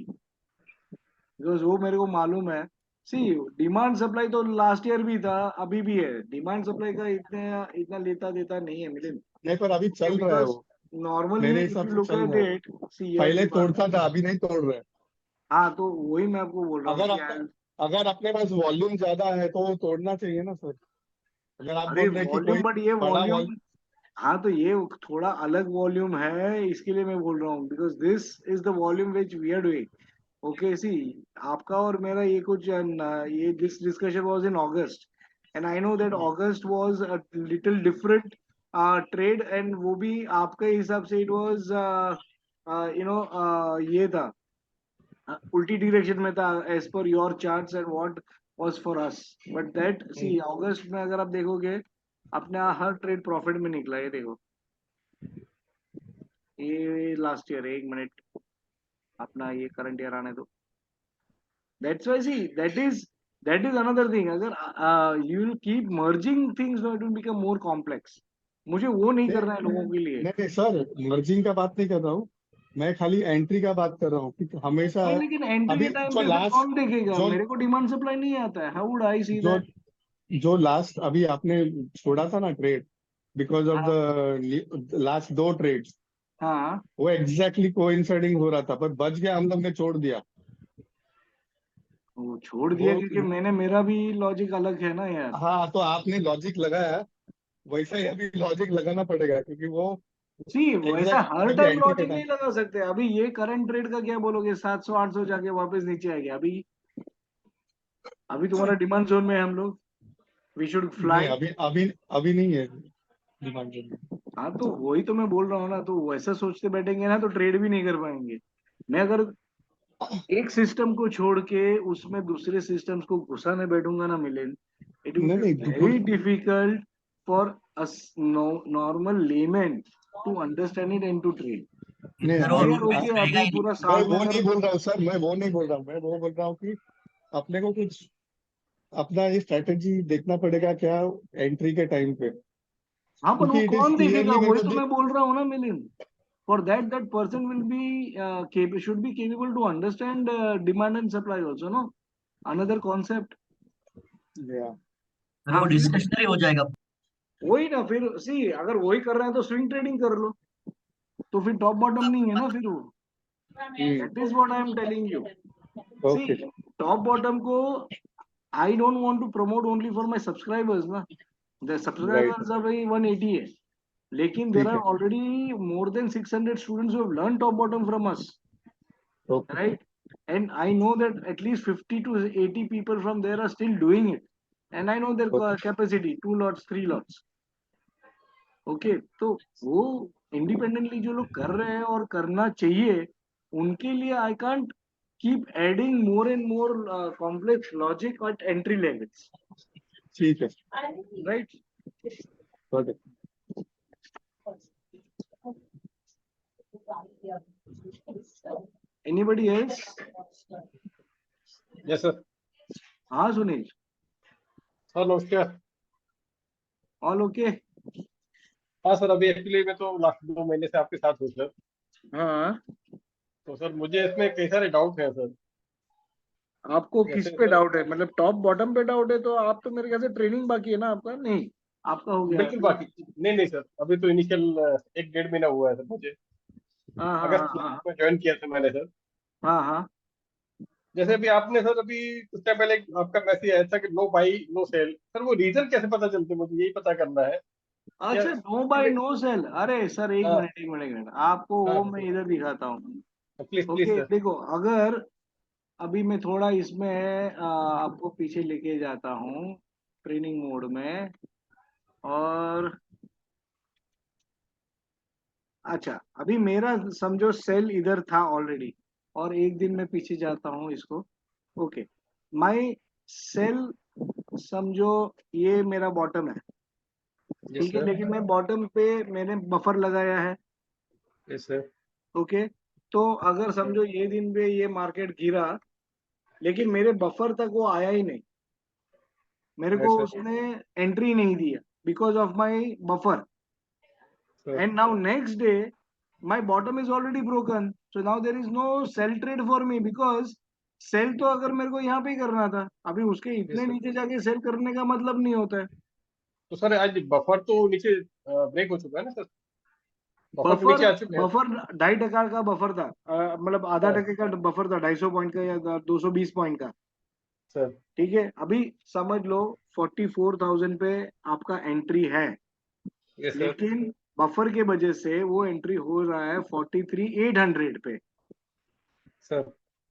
बिकॉज वो मेरे को मालूम है। सी, डिमांड सप्लाई तो लास्ट ईयर भी था, अभी भी है। डिमांड सप्लाई का इतना इतना लेता देता नहीं है मिलिंद, नहीं, पर अभी चल रहा है बिकॉज वो, नॉर्मली मेरे इफ हिसाब यू से लुक चल एट रहा है। इट, सी पहले तोड़ता था, अभी नहीं तोड़ रहा है। हाँ, तो वही मैं आपको बोल रहा हूँ अगर कि अगर अपने पास वॉल्यूम ज्यादा है तो वो तोड़ना चाहिए ना सर। अगर आप अरे बोल रहे हैं कि वॉल्यूम, कोई बट ये बड़ा वॉल्यूम, हाँ तो ये थोड़ा अलग वॉल्यूम है, इसके लिए मैं बोल रहा हूँ, because this is the volume which we are doing. Okay, see, आपका और मेरा ये कुछ ये this discussion was in August, and I know that August was a little different trade, and वो भी आपके हिसाब से इट वाज ये था, उल्टी डायरेक्शन में था as per your charts and what was for us. But that, see, अगस्त में अगर आप देखोगे, अपने हर ट्रेड प्रॉफिट में निकला। ये देखो, ये लास्ट ईयर, एक मिनट, अपना ये करंट ईयर आने दो। That's why, see, that is another thing. अगर you will keep merging things, it will become more complex. मुझे वो नहीं नहीं करना है लोगों के लिए। नहीं नहीं सर, मर्जिंग का बात नहीं कर रहा हूँ, मैं खाली एंट्री का बात कर रहा हूँ कि हमेशा नहीं, लेकिन एंट्री के अभी टाइम जो पे फिर लास्ट कौन देखेगा? जो मेरे को डिमांड सप्लाई नहीं आता है, हाउ वुड आई सी जो दैट? जो लास्ट अभी आपने छोड़ा था ना ट्रेड, बिकॉज ऑफ हाँ द लास्ट 2 ट्रेड्स, हाँ, वो एग्जैक्टली कोइंसाइडिंग हो रहा था, पर बच गया, हम लोग ने छोड़ दिया वो छोड़ दिया वो। क्योंकि मेरा भी लॉजिक अलग है ना यार। हाँ, तो आपने लॉजिक लगाया, वैसा ही अभी लॉजिक लगाना पड़ेगा, क्योंकि वो सी, वैसा एग्जैक्ट हर अभी टाइम एंट्री के लॉजिक टाइम। नहीं लगा सकते। अभी ये करंट ट्रेड का क्या बोलोगे? 700 800 जाके वापस नीचे आ गया। अभी तुम्हारा डिमांड जोन में है हम लोग, वी शुड नहीं, फ्लाई। अभी अभी अभी नहीं है डिमांड जोन। हाँ, तो वही तो मैं बोल रहा हूँ ना, तो वैसा सोचते बैठेंगे ना तो ट्रेड भी नहीं कर पाएंगे। मैं अगर एक सिस्टम को छोड़ के उसमें दूसरे सिस्टम्स को घुसाने बैठूंगा ना मिलेन, इट विल नहीं बी नहीं, very difficult for a normal layman to understand it and to trade. नहीं हाँ यार, ओके, अभी पूरा मैं साल में वो अगर, नहीं बोल रहा हूँ सर, मैं वो नहीं बोल रहा हूँ, मैं वो बोल रहा हूँ कि अपने को कुछ अपना ये स्ट्रेटेजी देखना पड़ेगा क्या एंट्री के टाइम पे, हाँ, पर वो क्योंकि इट इज कौन देखेगा? क्लियरली मेरे वही को तो मैं बोल रहा हूँ ना Milind. For that person will be should be capable to understand demand and supply also, no? Another concept. Yeah. हाँ, वही ना, फिर सी, अगर वही कर रहे हैं तो स्विंग ट्रेडिंग कर लो, तो फिर टॉप बॉटम नहीं है ना फिर वो। That is what I am telling you. See, okay, top bottom को I don't want to promote only for my subscribers ना। द राइट, सब्सक्राइबर्स आर भाई 180 है, लेकिन देर ठीक आर है, already more than 600 students who have learn top bottom from us, okay, right? And I know that at least 50 to 80 people from there are still doing it, and I know their okay, capacity 2 lots 3 lots. Okay, तो वो independently जो लोग कर रहे हैं और करना चाहिए, उनके लिए I can't keep adding more and more complex logic at entry levels, ठीक है, right? Okay. Anybody else? Yes sir. हाँ सुनील, सर नमस्कार। All okay? हाँ सर, अभी एक्चुअली मैं तो लास्ट 2 महीने से आपके साथ हूँ सर। हाँ, तो सर मुझे इसमें कई सारे डाउट हैं सर। आपको किस जैसे पे सर, डाउट है? मतलब टॉप बॉटम पे डाउट है? तो आप तो मेरे ख्याल से ट्रेनिंग बाकी है ना आपका? नहीं, आपका हो गया। बिल्कुल बाकी नहीं नहीं सर, अभी तो इनिशियल 1-1.5 महीना हुआ है सर मुझे। हाँ हाँ अगस्त हाँ में ज्वाइन किया था मैंने सर। हाँ हाँ। जैसे अभी आपने सर अभी कुछ टाइम पहले आपका मैसेज आया था कि no buy no sell, sir वो रीजन कैसे पता चलते, मुझे यही पता करना है। क्या अच्छा, नो बाय नो सेल? अरे सर, एक हाँ मिनट एक मिनट एक मिनट, आपको हाँ वो मैं सर, इधर दिखाता हूँ। Please please okay, sir. देखो, अगर अभी मैं थोड़ा इसमें आपको पीछे लेके जाता हूँ ट्रेनिंग मोड में। और अच्छा, अभी मेरा समझो सेल इधर था ऑलरेडी, और एक दिन मैं पीछे जाता हूँ इसको। ओके, माय सेल समझो ये मेरा बॉटम है, यस ठीक है, सर। लेकिन मैं बॉटम पे मैंने बफर लगाया है। Yes sir. ओके, तो अगर समझो ये दिन पे ये मार्केट गिरा, लेकिन मेरे बफर तक वो आया ही नहीं, मेरे को यस सर। उसने एंट्री नहीं दिया because of my buffer. And now next day my bottom is already broken, so now there is no sell trade for me because sell तो अगर मेरे को यहाँ पे ही करना था, अभी उसके यस इतने सर। नीचे जाके सेल करने का मतलब नहीं होता है। तो सर आज बफर तो नीचे ब्रेक हो चुका है ना सर, बफर तो बफर नीचे आ चुके हैं। बफर 2.5% का बफर था, मतलब आधा हाँ टके का बफर था, 250 पॉइंट का या 220 पॉइंट का। सर। ठीक है, अभी समझ लो 44,000 पे आपका एंट्री है, यस सर। लेकिन बफर के वजह से वो एंट्री हो रहा है 43,800 पे। सर।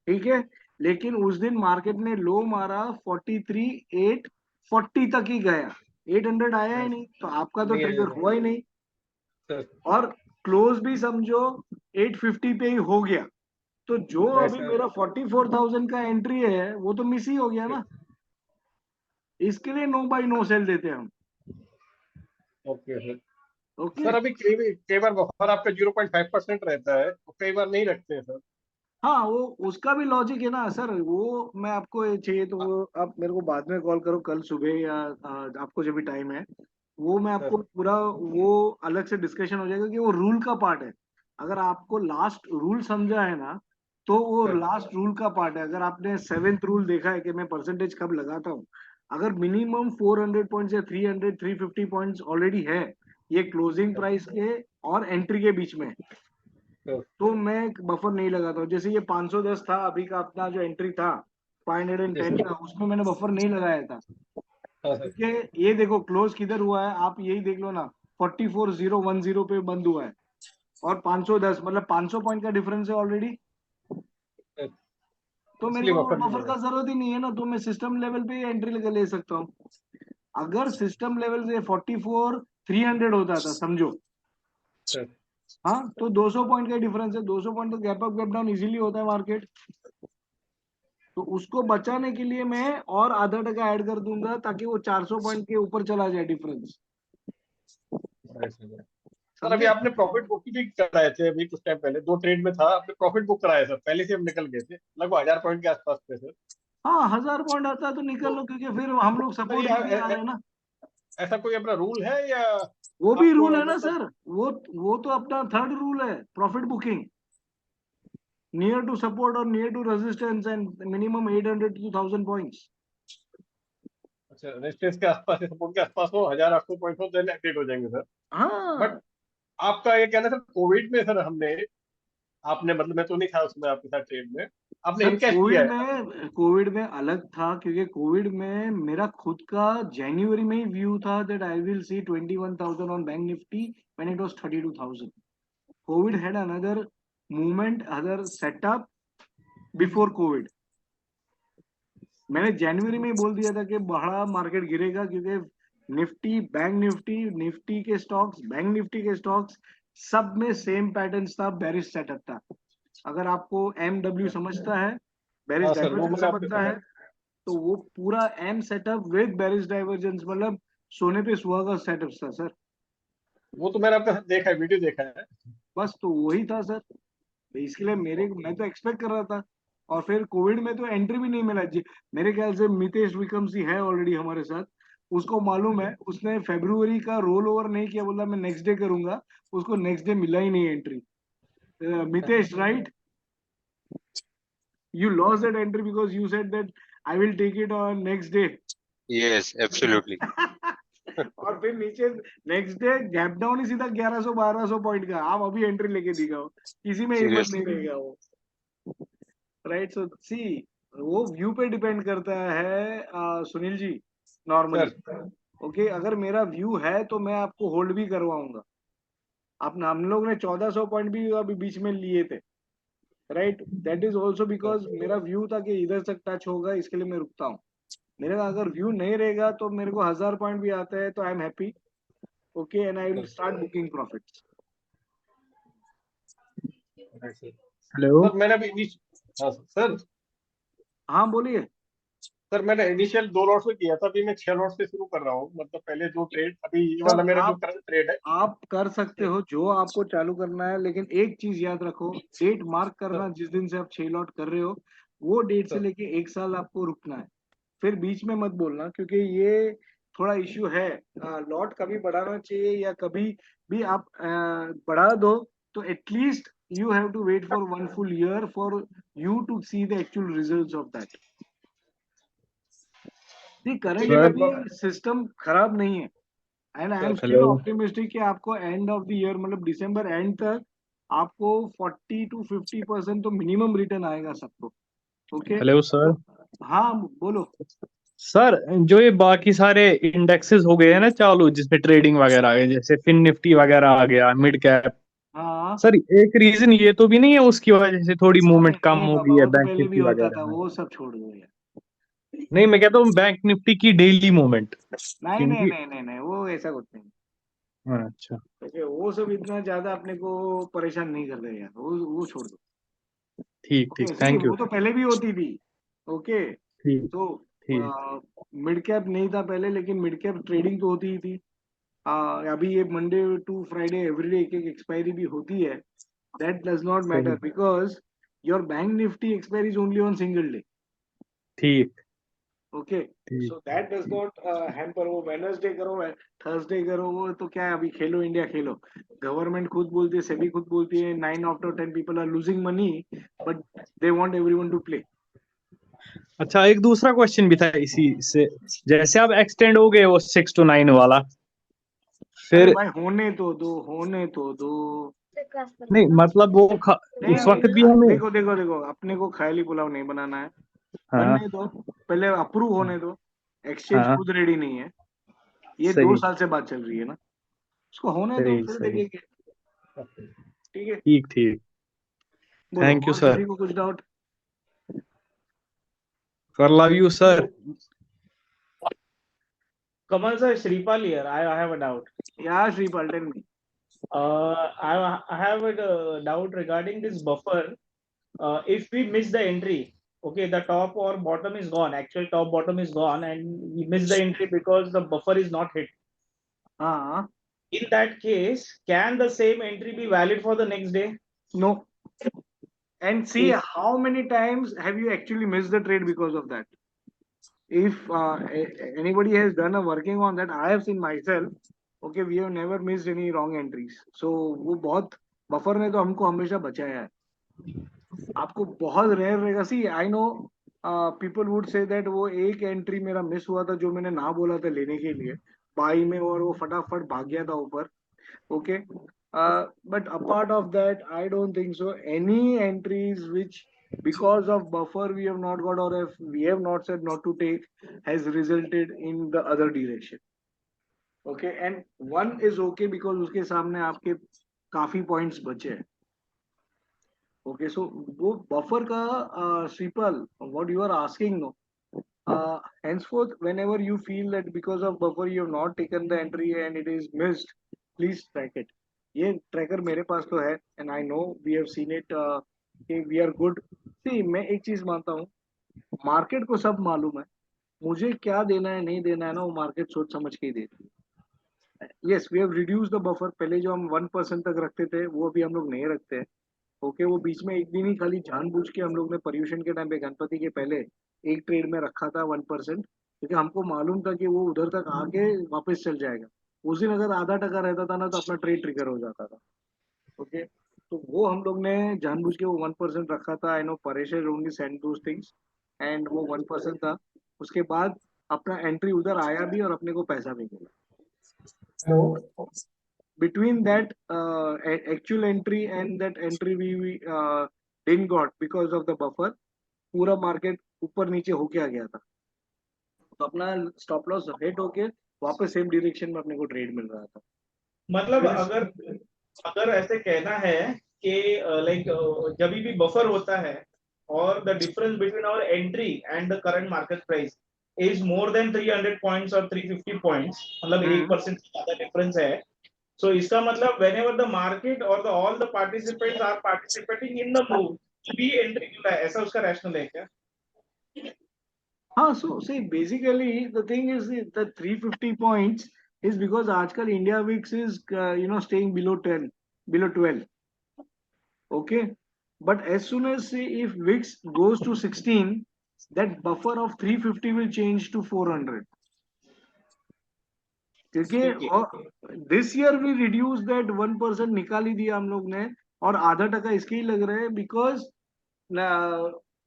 ठीक है, लेकिन उस दिन मार्केट ने लो मारा 43,840 तक ही गया, 800 आया ही नहीं, तो आपका तो नहीं आया ट्रिगर हुआ ही नहीं। सर। और क्लोज भी समझो 850 पे ही हो गया, तो जो नहीं अभी सर। मेरा 44,000 का एंट्री है वो तो मिस ही हो गया ना। इसके लिए नो बाय नो सेल देते हैं हम। Okay sir. ओके, सर अभी कई बार बफर आपका 0.5% रहता है, और कई बार नहीं रखते हैं सर। हाँ, वो उसका भी लॉजिक है ना सर। वो मैं आपको चाहिए तो वो आप मेरे को बाद में कॉल करो, कल सुबह या आपको जब भी टाइम है, वो मैं आपको सर। पूरा वो अलग से डिस्कशन हो जाएगा कि वो रूल का पार्ट है। अगर आपको लास्ट रूल समझा है ना, तो वो सर। लास्ट रूल का पार्ट है। अगर आपने 7th रूल देखा है कि मैं परसेंटेज कब लगाता हूँ, अगर मिनिमम 400 पॉइंट्स या 300 350 पॉइंट्स ऑलरेडी है ये क्लोजिंग प्राइस के और एंट्री के बीच में, सर। तो मैं बफर नहीं लगाता हूँ। जैसे ये 510 था अभी का अपना जो एंट्री था, यस 510 सर। का, उसमें मैंने बफर नहीं लगाया था, हाँ सर। क्योंकि ये देखो क्लोज किधर हुआ है, आप यही देख लो ना, 44,010 पे बंद हुआ है, और 510 मतलब 500 पॉइंट का डिफरेंस है ऑलरेडी। सर, तो मेरे इसलिए को बफर नहीं बफर लगा। का जरूरत ही नहीं है ना, तो मैं सिस्टम लेवल पे एंट्री लगा ले सकता हूँ। अगर सिस्टम लेवल से 44,300 होता था समझो, सर। हाँ, तो 200 पॉइंट का डिफरेंस है, 200 पॉइंट तो gap up gap down easily होता है मार्केट। तो उसको बचाने के लिए मैं और आधा टका ऐड कर दूंगा ताकि वो 400 पॉइंट के ऊपर चला जाए डिफरेंस। सर अभी समझे? आपने प्रॉफिट बुक भी कराए थे, अभी कुछ टाइम पहले 2 ट्रेड में था, आपने प्रॉफिट बुक कराया सर, पहले से हम निकल गए थे लगभग 1000 पॉइंट के आसपास थे सर। हाँ, 1,000 पॉइंट आता है तो निकल तो लो, क्योंकि फिर हम लोग सर सपोर्ट ये एरिया आ रहे हैं ना। ऐसा कोई अपना रूल है या वो भी आपको रूल है ना मतलब? सर, वो तो अपना 3rd रूल है, profit booking near to support और near to resistance and minimum 800 to 1,000 points. अच्छा, रेजिस्टेंस के आसपास या सपोर्ट के आसपास हो, 1800 पॉइंट हो, देन एक्टिवेट हो जाएंगे सर। हाँ, बट आपका ये कहना सर, कोविड में सर हमने, आपने मतलब मैं तो नहीं था उसमें आपके साथ ट्रेड में, आपने सर इनकैश किया है। कोविड में अलग था, क्योंकि कोविड में मेरा खुद का जनवरी में ही व्यू था that I will see 21,000 on bank Nifty when it was 32,000। Covid had another movement, other setup before Covid. मैंने जनवरी में ही बोल दिया था कि बड़ा मार्केट गिरेगा, क्योंकि निफ्टी, बैंक निफ्टी, निफ्टी के स्टॉक्स, बैंक निफ्टी के स्टॉक्स, सब में सेम पैटर्न था, बेरिश सेटअप था। अगर आपको MW समझता है, बेरिश हाँ सर, वो डाइवर्जेंस मैंने आपके समझता है, तो वो पूरा M setup with bearish divergence, मतलब सोने पे सुहागा सेटअप था सर। वो तो मैंने आपके साथ देखा है, वीडियो देखा है। बस तो वही था सर। तो इसके लिए मैं तो एक्सपेक्ट कर रहा था, और फिर कोविड में तो एंट्री भी नहीं मिला जी। मेरे ख्याल से मितेश विक्रमसी है ऑलरेडी हमारे साथ, उसको मालूम है, उसने फेब्रुवरी का रोल ओवर नहीं किया, बोला मैं नेक्स्ट डे करूंगा, उसको नेक्स्ट डे मिला ही नहीं entry. Mitesh, right? You lost that entry because you said that I will take it on next day. Yes, absolutely. और फिर नीचे नेक्स्ट डे गैप डाउन ही सीधा 1100-1200 पॉइंट का, आप अभी एंट्री लेके दिखाओ, किसी में हिम्मत नहीं Seriously. रहेगा वो, राइट? सो सी, वो व्यू पे डिपेंड करता है Sunil ji, normally. Sir okay, अगर मेरा व्यू है तो मैं आपको होल्ड भी करवाऊंगा। अपना हम लोग ने 1400 पॉइंट भी अभी बीच में लिए थे, right? That is also because मेरा व्यू था कि इधर तक टच होगा, इसके लिए मैं रुकता हूँ। मेरा अगर व्यू नहीं रहेगा तो मेरे को 1000 पॉइंट भी आता है तो I am happy, okay, and I will start booking profits. Sir मैंने अभी हाँ सर, हाँ बोलिए। सर मैंने इनिशियल 2 लॉट्स में किया था, अभी मैं 6 लॉट्स से शुरू कर रहा हूँ। मतलब पहले जो ट्रेड, अभी ये सर वाला मेरा जो आप करंट ट्रेड है। आप कर सकते हो जो आपको चालू करना है, लेकिन एक चीज याद रखो, डेट मार्क करना, जिस दिन से आप 6 लॉट कर रहे हो वो डेट से सर लेके 1 साल आपको रुकना है, फिर बीच में मत बोलना, क्योंकि ये थोड़ा इश्यू है। लॉट कभी बढ़ाना चाहिए या कभी भी आप बढ़ा दो तो at least you have to wait for 1 full year for you to see the actual results of that. Currently sir अभी सिस्टम खराब नहीं है, and I am sir still optimistic कि आपको एंड ऑफ द ईयर, मतलब दिसंबर एंड तक आपको 40 to 50% तो मिनिमम रिटर्न आएगा सबको। Okay, hello sir. हाँ बोलो। सर जो ये बाकी सारे इंडेक्सेस हो गए हैं ना चालू, जिसमें ट्रेडिंग वगैरह आ गए, जैसे फिन निफ्टी वगैरह आ गया, मिड कैप, हाँ, सर एक रीजन ये तो भी नहीं है उसकी वजह से थोड़ी अरे मूवमेंट कम नहीं हो बाबा, गई है वो तो बैंक पहले भी निफ्टी होता था, वगैरह में? वो सब छोड़ दो यार। नहीं, मैं कहता हूँ बैंक निफ्टी की डेली मूवमेंट, नहीं नहीं क्योंकि नहीं नहीं नहीं, वो ऐसा कुछ नहीं। अच्छा ओके, वो सब इतना ज्यादा अपने को परेशान नहीं कर रहे यार, वो छोड़ दो। ठीक ओके, ठीक, सी थैंक यू। वो तो पहले भी होती थी। ओके, ठीक तो ठीक। मिड कैप नहीं था पहले, लेकिन मिड कैप ट्रेडिंग तो होती ही थी। अभी ये मंडे टू फ्राइडे एवरीडे एक एक एक्सपायरी भी होती है। दैट डज नॉट सही। Matter because your bank Nifty expiry is only on single day. ठीक ओके, ठीक। So that does not hamper. वो वेडनेसडे करो, थर्सडे करो, वो तो क्या है, अभी खेलो इंडिया खेलो। गवर्नमेंट खुद बोलती है, सेबी खुद बोलती है, 9 out of 10 people are losing money, but they want everyone to play. अच्छा, एक दूसरा क्वेश्चन भी था इसी से, जैसे आप एक्सटेंड हो गए वो 6 to 9 वाला, अरे फिर भाई होने तो दो, होने तो दो। नहीं मतलब वो नहीं उस वक्त भी नहीं, हमें। देखो देखो देखो, अपने को ख्याली पुलाव नहीं बनाना है, हाँ बनने दो, पहले अप्रूव होने दो। एक्सचेंज हाँ, खुद रेडी नहीं है, ये दो सही साल से बात चल रही है ना, उसको होने दो, सही फिर सही। देखेंगे। ठीक है, ठीक ठीक। बोलो थैंक यू और सर। किसी को कुछ डाउट? Sir love you sir. Kamal sir, Shripal here. I have a doubt. या Shripal, tell me. I have a doubt regarding this buffer. If we miss the entry, okay, the top or bottom is gone. Actual top bottom is gone, and we miss the entry because the buffer is not hit. हाँ, In that case, can the same entry be valid for the next day? नो, and see If how many times have you actually missed the trade because of that. If anybody has done a working on that, I have seen myself. Okay, we have never missed any wrong entries. So वो बहुत buffer ने तो हमको हमेशा बचाया है। आपको बहुत रेयर रहेगा। See I know people would say that वो एक एंट्री मेरा मिस हुआ था जो मैंने ना बोला था लेने के लिए बाई में, और वो फटाफट भाग गया था ऊपर। Okay, but apart of that, I don't think so any entries which because of buffer we have not got, or if we have not said not to take, has resulted in the other direction. Okay, and one is okay because उसके सामने आपके काफी points बचे हैं। Okay, so वो buffer का Sripal, what you are asking, no, henceforth whenever you feel that because of buffer you have not taken the entry and it is missed, please track it. ये tracker मेरे पास तो है, and I know we have seen it कि we are good. See मैं एक चीज मानता हूँ, मार्केट को सब मालूम है, मुझे क्या देना है नहीं देना है ना, वो मार्केट सोच समझ के ही देती है। Yes, we have reduce the buffer, पहले जो हम 1% तक रखते थे वो अभी हम लोग नहीं रखते हैं। ओके, वो बीच में एक दिन ही खाली जानबूझ के हम लोग ने पर्यूषण के टाइम पे गणपति के पहले एक ट्रेड में रखा था 1%, क्योंकि हमको मालूम था कि वो उधर तक आके वापस चल जाएगा। उस दिन अगर आधा टका रहता था ना तो अपना ट्रेड ट्रिगर हो जाता था। ओके, तो वो हम लोग ने जानबूझ के वो 1% रखा था। I know Paresh only send those things, and वो 1% था। उसके बाद अपना एंट्री उधर आया भी और अपने को पैसा भी मिला। Hello, Between that actual entry and that entry we didn't got because of the buffer, पूरा मार्केट ऊपर नीचे होके आ गया था, तो अपना स्टॉप लॉस हिट होके वापस सेम डायरेक्शन में अपने को ट्रेड मिल रहा था। मतलब अगर अगर ऐसे कहना है कि लाइक जब भी बफर होता है और the difference between our entry and the current market price is more than 300 points और 350 पॉइंट्स, मतलब 1% से ज्यादा डिफरेंस है, सो इसका मतलब whenever the market or the all the participants are participating in the move, भी एंट्री मिला है, ऐसा उसका रैशनल है क्या? हाँ, so see basically the thing is the 350 points is because आजकल India VIX is staying below 10, below 12. Okay, but as soon as if VIX goes to 16, that buffer of 350 will change to 400. क्योंकि this year we reduce that 1% निकाल ही दिया हम लोग ने, और आधा टका इसके ही लग रहा है बिकॉज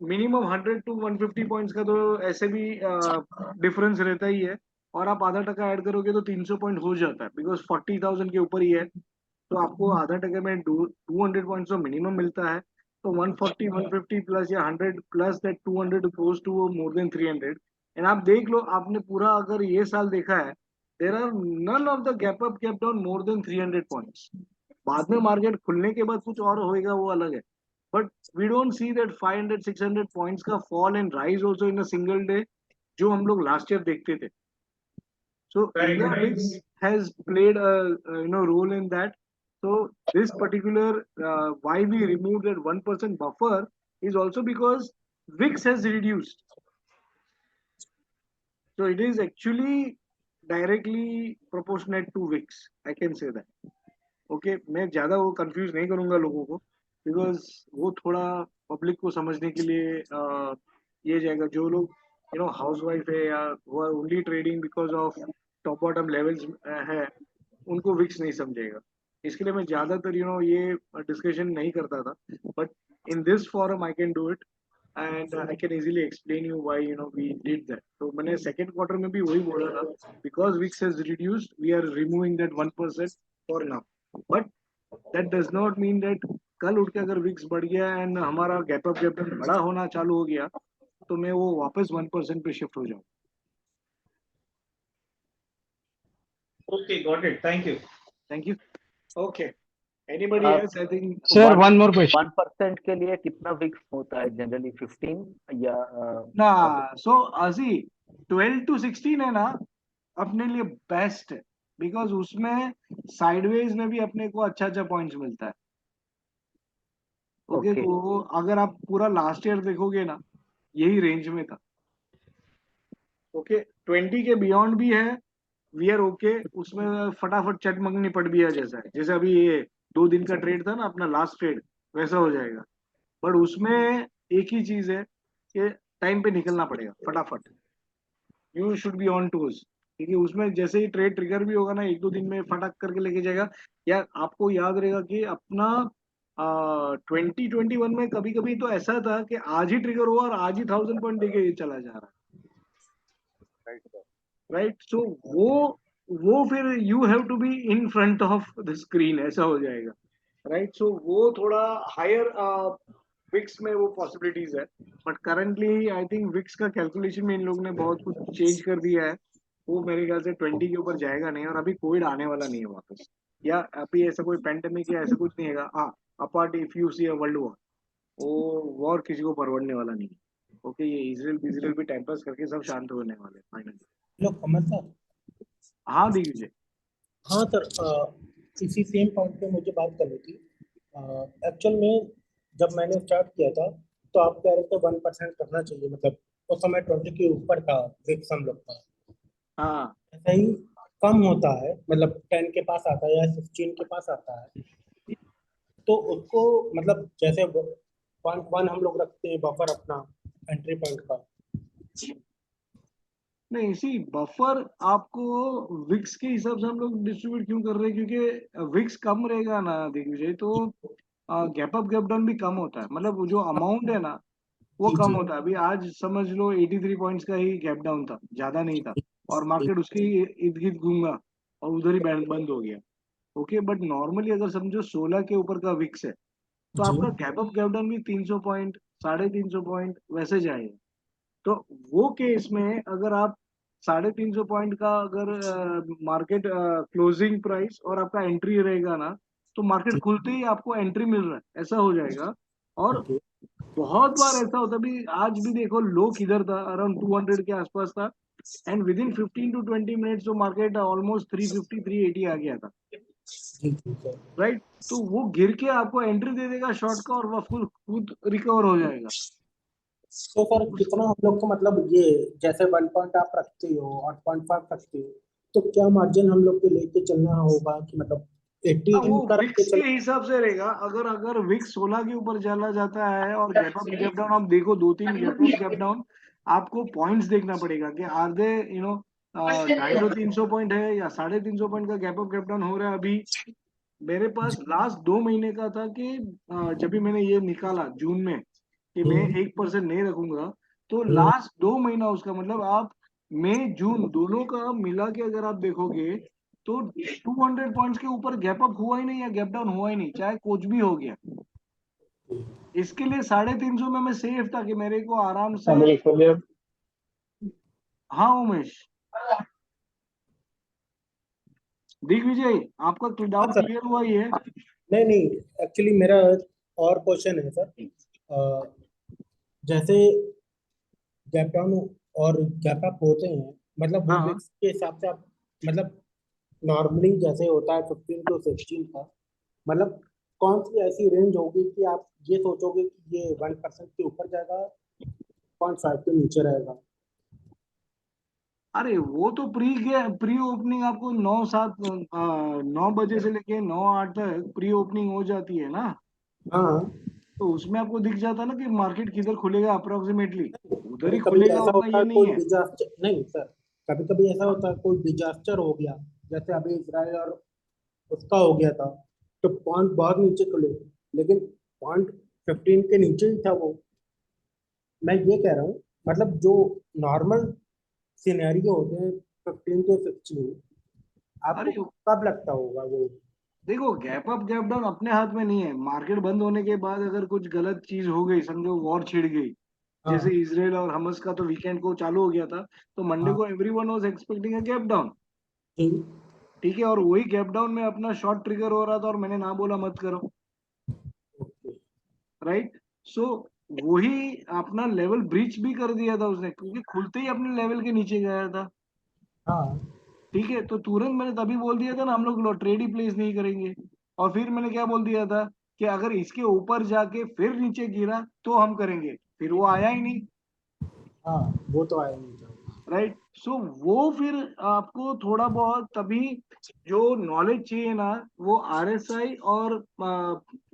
मिनिमम 100 to 150 पॉइंट्स का तो ऐसे भी डिफरेंस रहता ही है, और आप आधा टका ऐड करोगे तो 300 पॉइंट हो जाता है, बिकॉज 40,000 के ऊपर ही है, तो आपको आधा टके में 200 पॉइंट्स तो मिनिमम मिलता है। तो 140 150 प्लस या 100 plus that 200 goes to more than 300। And आप देख लो, आपने पूरा अगर ये साल देखा है, there are none of the gap up gap down more than 300 points. बाद में मार्केट खुलने के बाद कुछ और होएगा वो अलग है, but we don't see that 500 600 points का fall and rise also in a single day, जो हम लोग लास्ट ईयर देखते थे। So India VIX has played a role in that. So this particular why we removed that 1% buffer is also because VIX has reduced. So it is actually directly proportionate to VIX. I can say that. Okay, मैं ज्यादा वो confuse नहीं करूंगा लोगों को, because वो थोड़ा public को समझने के लिए ये जाएगा। जो लोग हाउस वाइफ है या वो only trading because of top bottom levels है, उनको विक्स नहीं समझेगा। इसके लिए मैं ज्यादातर ये डिस्कशन नहीं करता था, but in this forum I can do it and I can easily explain you why we did that. तो मैंने सेकंड क्वार्टर में भी वही बोला था, because VIX has reduced we are removing that 1% for now, but that does not mean that कल उठ के अगर विक्स बढ़ गया एंड हमारा गैप अप बड़ा होना चालू हो गया तो मैं वो वापस 1% पे शिफ्ट हो जाऊं। Okay, got it. Thank you. Okay. Anybody else? I think Sir, one more question. 1% के लिए कितना विक्स होता है जनरली? 15 या ना, सो असी 12 to 16 है ना, अपने लिए बेस्ट है, बिकॉज उसमें साइडवेज में भी अपने को अच्छा पॉइंट्स मिलता है। ओके, तो अगर आप पूरा लास्ट ईयर देखोगे ना, यही रेंज में था। ओके, 20 के बियॉन्ड भी है, वी आर ओके, उसमें फटाफट चट मंगनी पड़ भी है, जैसा है जैसे अभी ये 2 दिन का ट्रेड था ना अपना लास्ट ट्रेड, वैसा हो जाएगा। बट उसमें एक ही चीज है कि टाइम पे निकलना पड़ेगा फटाफट, you should be on twos, क्योंकि उसमें जैसे ही ट्रेड ट्रिगर भी होगा ना, 1-2 दिन में फटाक करके लेके जाएगा। या आपको याद रहेगा कि अपना 2021 में कभी कभी तो ऐसा था कि आज ही ट्रिगर हुआ और आज ही 1000 पॉइंट देके चला जा रहा है, राइट। सो वो फिर you have to be in front of the screen, ऐसा हो जाएगा, राइट। सो वो थोड़ा हायर विक्स में वो पॉसिबिलिटीज है, but currently I think VIX का कैलकुलेशन में इन लोगों ने बहुत कुछ चेंज कर दिया है। वो मेरे ख्याल से 20 के ऊपर जाएगा नहीं, और अभी कोविड आने वाला नहीं है वापस, या अभी ऐसा कोई पेंडेमिक या ऐसा कुछ नहीं है। हाँ, apart if you see a world war, वो वॉर किसी को परवड़ने वाला नहीं है। ओके, ये इजराइल भी टाइम पास करके सब शांत होने वाले फाइनली। लोग कमल सर। हाँ दीजिए। हाँ सर, इसी सेम पॉइंट पे मुझे बात करनी थी। एक्चुअल में जब मैंने स्टार्ट किया था तो आप कह रहे थे 1% करना चाहिए, मतलब उस समय 20 के ऊपर था विक्स हम लोग का। हाँ, ऐसा ही कम होता है, मतलब 10 के पास आता है या 16 के पास आता है, तो उसको मतलब जैसे 0.1 हम लोग रखते हैं बफर अपना एंट्री पॉइंट का। नहीं, इसी बफर आपको विक्स के हिसाब से हम लोग डिस्ट्रीब्यूट क्यों कर रहे हैं, क्योंकि विक्स कम रहेगा ना दिग्विजय, तो गैप अप गैप डाउन भी कम होता है, मतलब वो जो अमाउंट है ना वो जी कम जी होता है। अभी आज समझ लो 83 पॉइंट्स का ही गैप डाउन था, ज्यादा नहीं था, और जी मार्केट उसके इर्द गिर्द घूमा और उधर ही बंद हो गया। ओके, बट नॉर्मली अगर समझो 16 के ऊपर का विक्स है तो जी आपका गैप अप गैप डाउन भी 300 पॉइंट 350 पॉइंट वैसे जाएगा। तो वो केस में अगर आप 350 पॉइंट का अगर मार्केट क्लोजिंग प्राइस और आपका एंट्री रहेगा ना, तो मार्केट जी खुलते ही आपको एंट्री मिल रहा है ऐसा हो जाएगा। और ओके बहुत बार ऐसा होता है, भी आज भी देखो लो किधर था, अराउंड 200 के आसपास था, and with in 15 to 20 minutes तो मार्केट ऑलमोस्ट 350 380 आ गया था, जी जी सर। राइट। तो वो गिर के आपको एंट्री दे देगा शॉर्ट का, और वो फुल खुद रिकवर हो जाएगा। तो सर कितना हम लोग को मतलब ये जैसे 1 पॉइंट आप रखते हो और 0.5 रखते हो, तो क्या मार्जिन हम लोग को लेके चलना होगा कि मतलब 80 हाँ, वो का रख के विक्स के चल। हिसाब से रहेगा। अगर अगर विक्स 16 के ऊपर चला जाता है और गैप अप गैप डाउन आप देखो, 2-3 गैप अप गैप डाउन आपको पॉइंट्स देखना पड़ेगा कि आर दे 250-300 पॉइंट है या 350 पॉइंट का गैप अप गैप डाउन हो रहा है। अभी मेरे पास लास्ट 2 महीने का था कि जब भी मैंने ये निकाला जून में कि मैं हम्म 1% नहीं रखूंगा, तो हम्म लास्ट 2 महीना उसका मतलब आप मई जून दोनों का मिला के अगर आप देखोगे तो 200 पॉइंट्स के ऊपर गैप अप हुआ ही नहीं या गैप डाउन हुआ ही नहीं, चाहे कुछ भी हो गया। इसके लिए 350 में मैं सेफ था कि मेरे को आराम से। हाँ उमेश, दिग्विजय, आपका हाँ डाउट सर। क्लियर हुआ ही है? नहीं नहीं, एक्चुअली मेरा और क्वेश्चन है सर। जैसे गैप डाउन और गैप अप होते हैं, मतलब वो हाँ, विक्स के हिसाब से आप मतलब नॉर्मली जैसे होता है 15 to 16 का, मतलब कौन सी ऐसी रेंज होगी कि आप ये सोचोगे कि ये 1% के ऊपर जाएगा, 0.5 के नीचे रहेगा? अरे वो तो प्री ओपनिंग आपको 9 बजे से लेके 9-8 तक प्री ओपनिंग हो जाती है ना, हाँ। तो उसमें आपको दिख जाता है ना कि मार्केट किधर खुलेगा अप्रोक्सीमेटली, उधर कभी ही कभी खुलेगा, ऐसा उतना होता ये है नहीं कोई है। डिजास्टर, नहीं सर, कभी कभी ऐसा होता है कोई डिजास्टर हो गया, जैसे अभी इसराइल और उसका हो गया था, तो पॉइंट बहुत नीचे खुले, लेकिन 0.15 के नीचे ही था वो। मैं ये कह रहा हूँ मतलब जो नॉर्मल सिनेरियो होते हैं 15 to 16, अरे आपको कब लगता होगा वो? देखो, गैप अप गैप डाउन अपने हाथ में नहीं है। मार्केट बंद होने के बाद अगर कुछ गलत चीज हो गई, समझो वॉर छिड़ गई, जैसे हाँ इसराइल और हमस का तो वीकेंड को चालू हो गया था, तो मंडे हाँ को everyone was expecting a gap down, जी ठीक है, और वही गैप डाउन में अपना शॉर्ट ट्रिगर हो रहा था और मैंने ना बोला मत करो, ओके राइट। सो वही अपना लेवल ब्रीच भी कर दिया था उसने, क्योंकि खुलते ही अपने लेवल के नीचे गया था, हाँ ठीक है। तो तुरंत मैंने तभी बोल दिया था ना, हम लोग ट्रेड ही प्लेस नहीं करेंगे। और फिर मैंने क्या बोल दिया था कि अगर इसके ऊपर जाके फिर नीचे गिरा तो हम करेंगे, फिर वो आया ही नहीं, हाँ, वो तो आया नहीं था। राइट। सो वो फिर आपको थोड़ा बहुत तभी जो नॉलेज चाहिए ना, वो आरएसआई और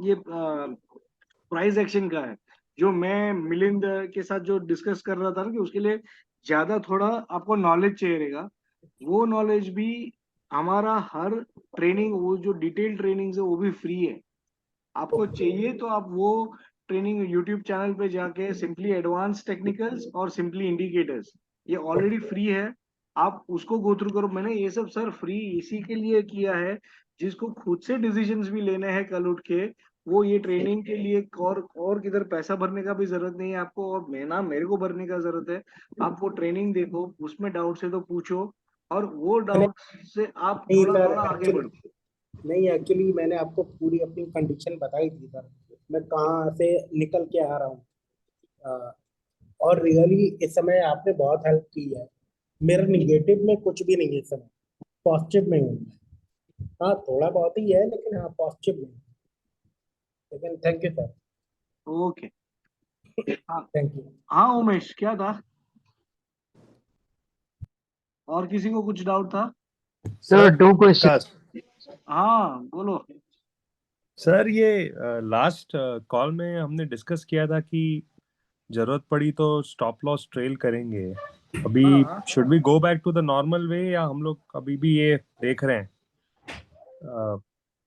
ये प्राइस एक्शन का है, जो मैं मिलिंद के साथ जो डिस्कस कर रहा था ना, कि उसके लिए ज्यादा थोड़ा आपको नॉलेज चाहिए रहेगा। वो नॉलेज भी हमारा हर ट्रेनिंग, वो जो डिटेल ट्रेनिंग है वो भी फ्री है। आपको चाहिए तो आप वो ट्रेनिंग यूट्यूब चैनल पे जाके सिंपली एडवांस टेक्निकल्स और सिंपली इंडिकेटर्स, ये ऑलरेडी फ्री है, आप उसको गो थ्रू करो। मैंने ये सब सर फ्री इसी के लिए किया है, जिसको खुद से डिसीजंस भी लेने हैं कल उठ के, वो ये ट्रेनिंग के लिए और किधर पैसा भरने का भी जरूरत नहीं है आपको, और मैं ना मेरे को भरने का जरूरत है। आप वो ट्रेनिंग देखो, उसमें डाउट है तो पूछो, और वो मैंने डाउट से आप नहीं थोड़ा सर, थोड़ा आगे बढ़ो। एक्चुअली नहीं, एक्चुअली मैंने आपको पूरी अपनी कंडीशन बताई थी सर, मैं कहाँ से निकल के आ रहा हूँ। अ, और रियली इस समय आपने बहुत हेल्प की है। मेरा निगेटिव में कुछ भी नहीं है इस समय, पॉजिटिव में हूँ मैं। हाँ थोड़ा बहुत ही है, लेकिन हाँ पॉजिटिव में हूँ। लेकिन थैंक यू सर। ओके। हाँ, थैंक यू। हाँ उमेश, क्या था? और किसी को कुछ डाउट था? Sir, two questions. हाँ बोलो। सर ये लास्ट कॉल में हमने डिस्कस किया था कि जरूरत पड़ी तो स्टॉप लॉस ट्रेल करेंगे। अभी हाँ should we go back to the normal way या हम लोग अभी भी ये देख रहे हैं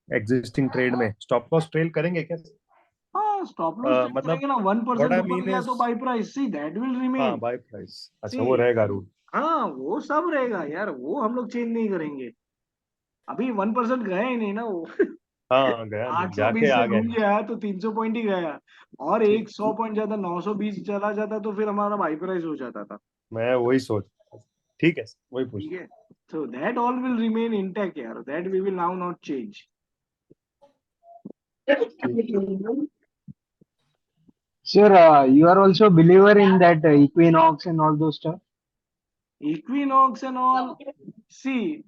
एग्जिस्टिंग ट्रेड में स्टॉप लॉस ट्रेल करेंगे क्या? हाँ, स्टॉप लॉस मतलब करेंगे ना, 1% व्हाट आई ऊपर मीन गया इज, तो by price, see that will remain. हाँ बाय प्राइस, अच्छा सी वो रहेगा रूल। हाँ, वो सब रहेगा यार, वो हम लोग चेंज नहीं करेंगे। अभी 1% गया ही नहीं ना वो। हाँ गया नहीं, जाके 820 से आ गया घूम नहीं। गया तो 300 पॉइंट ही गया। और ठीक एक 100 पॉइंट ज्यादा 920 चला जाता तो फिर हमारा बाई प्राइस हो जाता था। मैं वही सोच रहा था। ठीक है वही पूछ। ठीक है, so that all will remain intact यार, that we will now not change. Sir, you are also a believer in that equinox and all those stuff. Equinox and all, see,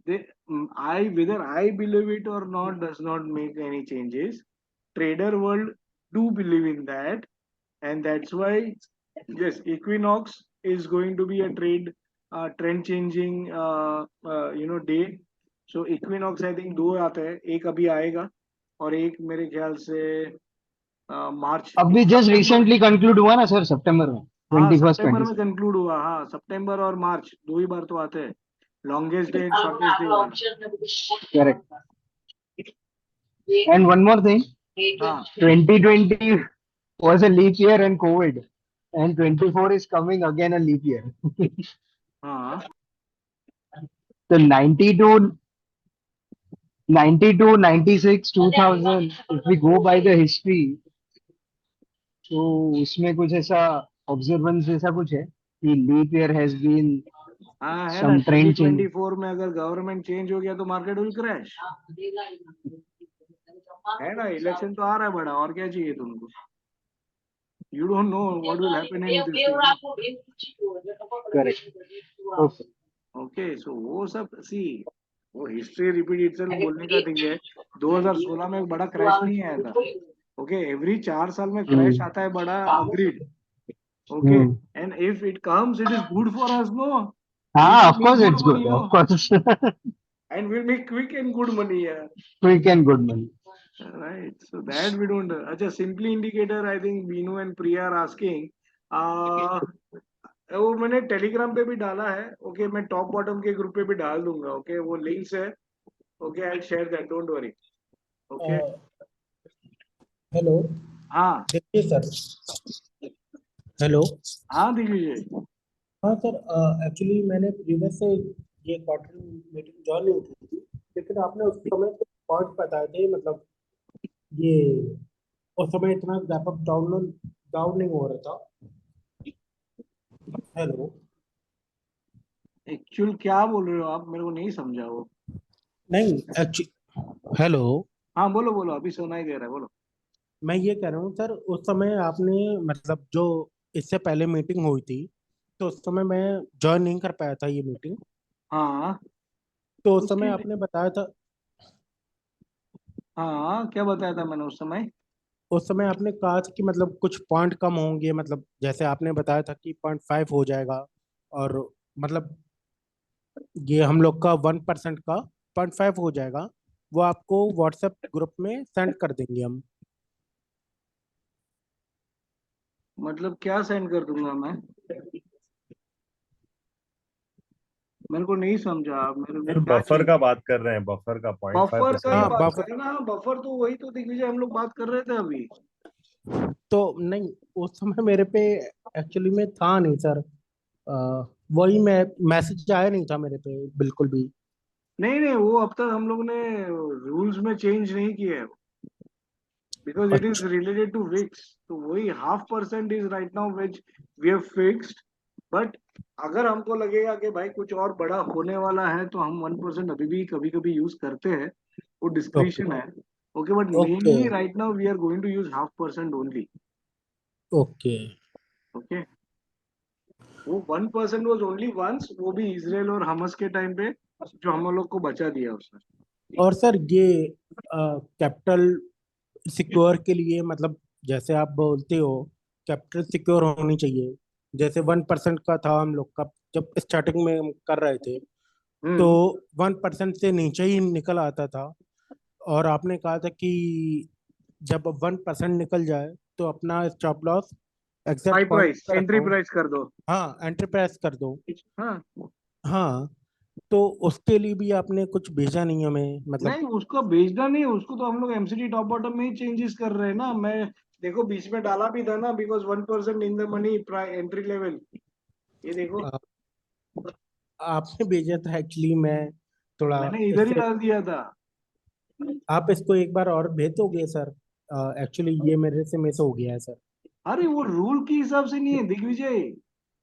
whether I believe it or not does not make any changes. Trader world do believe in that, and that's why, yes, Equinox is going to be a trend changing, day. So Equinox I think दो आते हैं, एक अभी आएगा और एक मेरे ख्याल से मार्च, अभी जस्ट रिसेंटली कंक्लूड हुआ ना सर, सितंबर में हाँ 21st सितंबर 20। में कंक्लूड हुआ। हाँ, सितंबर और मार्च दो ही बार तो आते हैं, longest day and shortest day वाला। Correct. And one more thing, हाँ 2020 was a leap year and COVID, and 24 is coming again a leap year. हाँ So 92, 92, 96, 2000, if we go by the history, तो उसमें कुछ ऐसा ऑब्जर्वेंस जैसा कुछ है कि लीप ईयर हैज बीन हाँ है ना, सम ट्रेंड चेंज। 2024 में अगर गवर्नमेंट चेंज हो गया तो मार्केट विल क्रैश। है ना, इलेक्शन तो आ रहा है बड़ा, और क्या चाहिए तुमको? You don't know what will happen in this. Correct. Okay, so वो सब सी, वो हिस्ट्री रिपीट इटसेल्फ बोलने का ठीक है। 2016 में एक बड़ा क्रैश नहीं आया था। ओके, एवरी 4 साल में क्रैश आता है बड़ा, agreed. Okay, and if it comes it is good for us, no? हाँ, of course it's good, no? Of course. And we'll make quick and good money, yeah. Quick and good money. Right. So that we don't. अच्छा, simply indicator. I think Binu and Priya are asking. वो मैंने Telegram पे भी डाला है। Okay, मैं top bottom के group पे भी डाल दूंगा। ओके, वो लिंक्स है। Okay, I share that, don't worry. Okay, hello, हाँ देखिए सर। हेलो, हाँ दिग्विजय। हाँ सर, एक्चुअली मैंने प्रीवियस से ये क्वार्टर मीटिंग ज्वाइन नहीं की थी, लेकिन आपने उस समय पॉइंट बताए थे, मतलब ये उस समय इतना गैप अप डाउन नहीं हो रहा था। हेलो, एक्चुअल क्या बोल रहे हो आप? मेरे को नहीं समझा वो। नहीं एक्चुअली, हेलो, हाँ बोलो बोलो, अभी सुनाई दे रहा है, बोलो। मैं ये कह रहा हूँ सर, उस समय आपने मतलब जो इससे पहले मीटिंग हुई थी, तो उस समय मैं ज्वाइन नहीं कर पाया था ये मीटिंग। हाँ तो उस समय उसके आपने बताया था, हाँ, क्या बताया था मैंने उस समय? उस समय आपने कहा था कि मतलब कुछ पॉइंट कम होंगे, मतलब जैसे आपने बताया था कि 0.5 हो जाएगा, और मतलब ये हम लोग का 1% का 0.5 हो जाएगा, वो आपको व्हाट्सएप ग्रुप में सेंड कर देंगे हम। मतलब क्या सेंड कर दूंगा मैं? मेरे को नहीं समझा आप, मेरे सर को क्या बफर चाहिए? का बात कर रहे हैं, बफर का बफर का 0.5% ही हाँ, बात कर बफर। रहे हैं ना, बफर तो वही तो दिग्विजय हम लोग बात कर रहे थे अभी। तो नहीं, उस समय मेरे पे एक्चुअली में था नहीं सर, वही मैं मैसेज आया नहीं था मेरे पे बिल्कुल भी। नहीं नहीं, वो अब तक हम लोग ने रूल्स में चेंज नहीं किया है, बिकॉज इट इज अच्छा, रिलेटेड टू विक्स। तो वही 0.5% is right now which we have fixed. But अगर हमको लगेगा कि भाई कुछ और बड़ा होने वाला है तो हम 1% अभी भी कभी कभी यूज करते हैं, वो ओके, डिस्क्रिप्शन है। Okay, but okay, mainly right now we are going to use 0.5% only. Okay. Okay, वो 1% वॉज ओनली वंस, वो भी इसराइल और हमस के टाइम पे, जो हम लोग को बचा दिया उसने। और सर ये कैपिटल सिक्योर के लिए, मतलब जैसे आप बोलते हो कैपिटल सिक्योर होनी चाहिए, जैसे 1% का था हम लोग का जब स्टार्टिंग में हम कर रहे थे, तो हम्म 1% से नीचे ही निकल आता था, और आपने कहा था कि जब 1% निकल जाए तो अपना stop loss exact by point price entry price कर दो। हाँ एंट्री प्राइस कर दो। हाँ हाँ तो उसके लिए भी आपने कुछ भेजा नहीं हमें मतलब। नहीं, उसको भेजना नहीं, उसको तो हम लोग एमसीडी टॉप बॉटम में ही चेंजेस कर रहे हैं ना। मैं देखो बीच में डाला भी था ना, because 1% in the money entry level, ये देखो आ, आपने भेजा था एक्चुअली, मैं थोड़ा मैंने इधर ही इससे डाल दिया था। आप इसको एक बार और भेज दोगे सर? एक्चुअली ये मेरे से मिस हो गया है सर। अरे वो रूल के हिसाब से नहीं है दिग्विजय,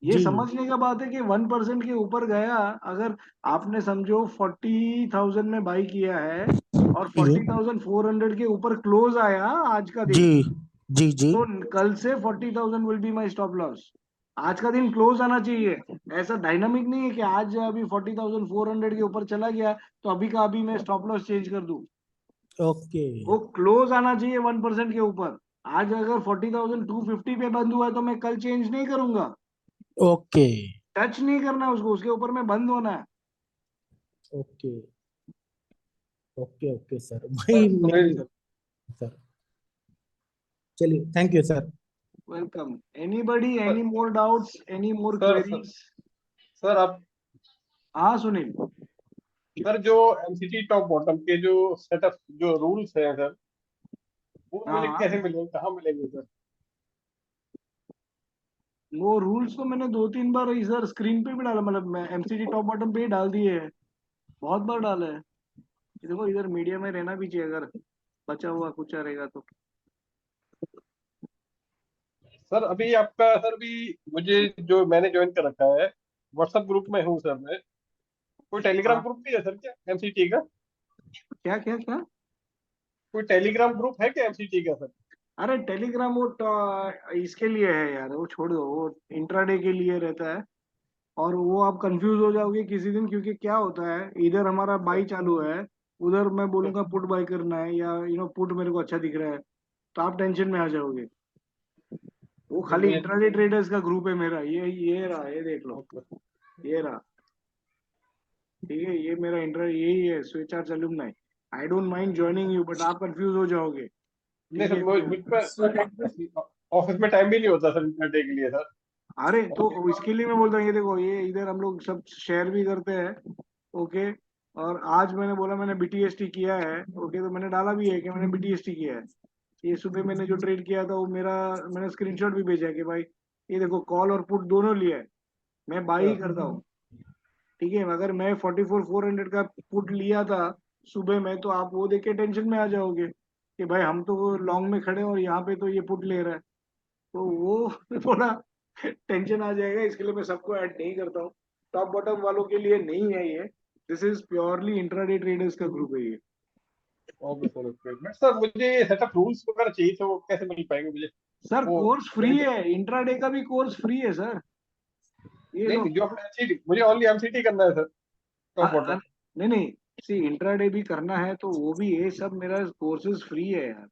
ये जी समझने का बात है कि 1% के ऊपर गया, अगर आपने समझो 40,000 में बाई किया है और जी 40,400 के ऊपर क्लोज आया आज का दिन, जी जी जी। तो कल से 40,000 will be my stop loss. आज का दिन क्लोज आना चाहिए, ऐसा डायनामिक नहीं है कि आज अभी 40,400 के ऊपर चला गया तो अभी का अभी मैं स्टॉप लॉस चेंज कर दूं। ओके वो क्लोज आना चाहिए 1% के ऊपर। आज अगर 40,250 पे बंद हुआ है तो मैं कल चेंज नहीं करूंगा, ओके टच नहीं करना उसको, उसके ऊपर में बंद होना है। ओके ओके ओके सर भाई सुनील मेरी सर, सर चलिए thank you sir. Welcome. Anybody, sir any more doubts, any more sir queries? Sir आप हाँ सुनील। सर जो एमसीटी टॉप बॉटम के जो सेटअप जो रूल्स हैं सर, वो हाँ मुझे हाँ, कैसे मिलेंगे, कहाँ मिलेंगे सर? वो रूल्स तो मैंने 2-3 बार इधर स्क्रीन पे भी डाला, मतलब मैं एमसीडी टॉप बॉटम पे ही डाल दिए है, बहुत बार डाला है। ये देखो इधर मीडिया में रहना भी चाहिए, अगर बचा हुआ कुछ रहेगा तो। सर अभी आपका सर भी मुझे जो मैंने ज्वाइन कर रखा है, व्हाट्सएप ग्रुप में हूँ सर मैं। कोई टेलीग्राम हाँ, ग्रुप भी है सर क्या एमसीटी का? क्या क्या क्या? कोई टेलीग्राम ग्रुप है क्या एमसीटी का सर? अरे टेलीग्राम वो इसके लिए है यार, वो छोड़ दो, वो इंट्राडे के लिए रहता है। और वो आप कंफ्यूज हो जाओगे किसी दिन, क्योंकि क्या होता है, इधर हमारा बाई चालू है, उधर मैं बोलूंगा पुट बाई करना है, या पुट मेरे को अच्छा दिख रहा है, तो आप टेंशन में आ जाओगे। वो तो खाली मुझे इंट्राडे ट्रेडर्स का ग्रुप है मेरा, ये रहा, ये देख लो, ये रहा। ठीक है, ये मेरा इंटर यही है, switch are alumni. I don't mind joining you, but आप कंफ्यूज हो जाओगे। नहीं ठीक सर, है मुझ पर ऑफिस में टाइम भी नहीं होता सर इंटरडे के लिए सर। अरे तो इसके लिए मैं बोलता हूँ, ये देखो ये इधर हम लोग सब शेयर भी करते हैं। ओके, और आज मैंने बोला मैंने बीटीएसटी किया है, ओके, तो मैंने डाला भी है कि मैंने बीटीएसटी किया है। ये सुबह मैंने जो ट्रेड किया था वो मेरा, मैंने स्क्रीनशॉट भी भेजा है कि भाई ये देखो कॉल और पुट दोनों लिया है, मैं बाई ही करता हूँ। ठीक है, अगर मैं 44,400 का पुट लिया था सुबह में, तो आप वो देख के टेंशन में आ जाओगे कि भाई हम तो लॉन्ग में खड़े हैं और यहाँ पे तो ये पुट ले रहा है, तो वो थोड़ा टेंशन आ जाएगा, इसके लिए मैं सबको ऐड नहीं करता हूँ। टॉप बॉटम वालों के लिए नहीं है ये, this is purely intraday traders का ग्रुप है ये। Okay sir, okay. But sir मुझे सेटअप रूल्स वगैरह चाहिए थे, वो कैसे मिल पाएंगे मुझे? सर वो कोर्स फ्री है, इंट्राडे का भी कोर्स फ्री है सर, ये लो। नहीं, जो अपने एमसीटी, मुझे ओनली एमसीटी करना है सर, टॉप बॉटम। नहीं नहीं, सी इंट्राडे भी करना है तो वो भी, ये सब मेरा कोर्सेज फ्री है यार।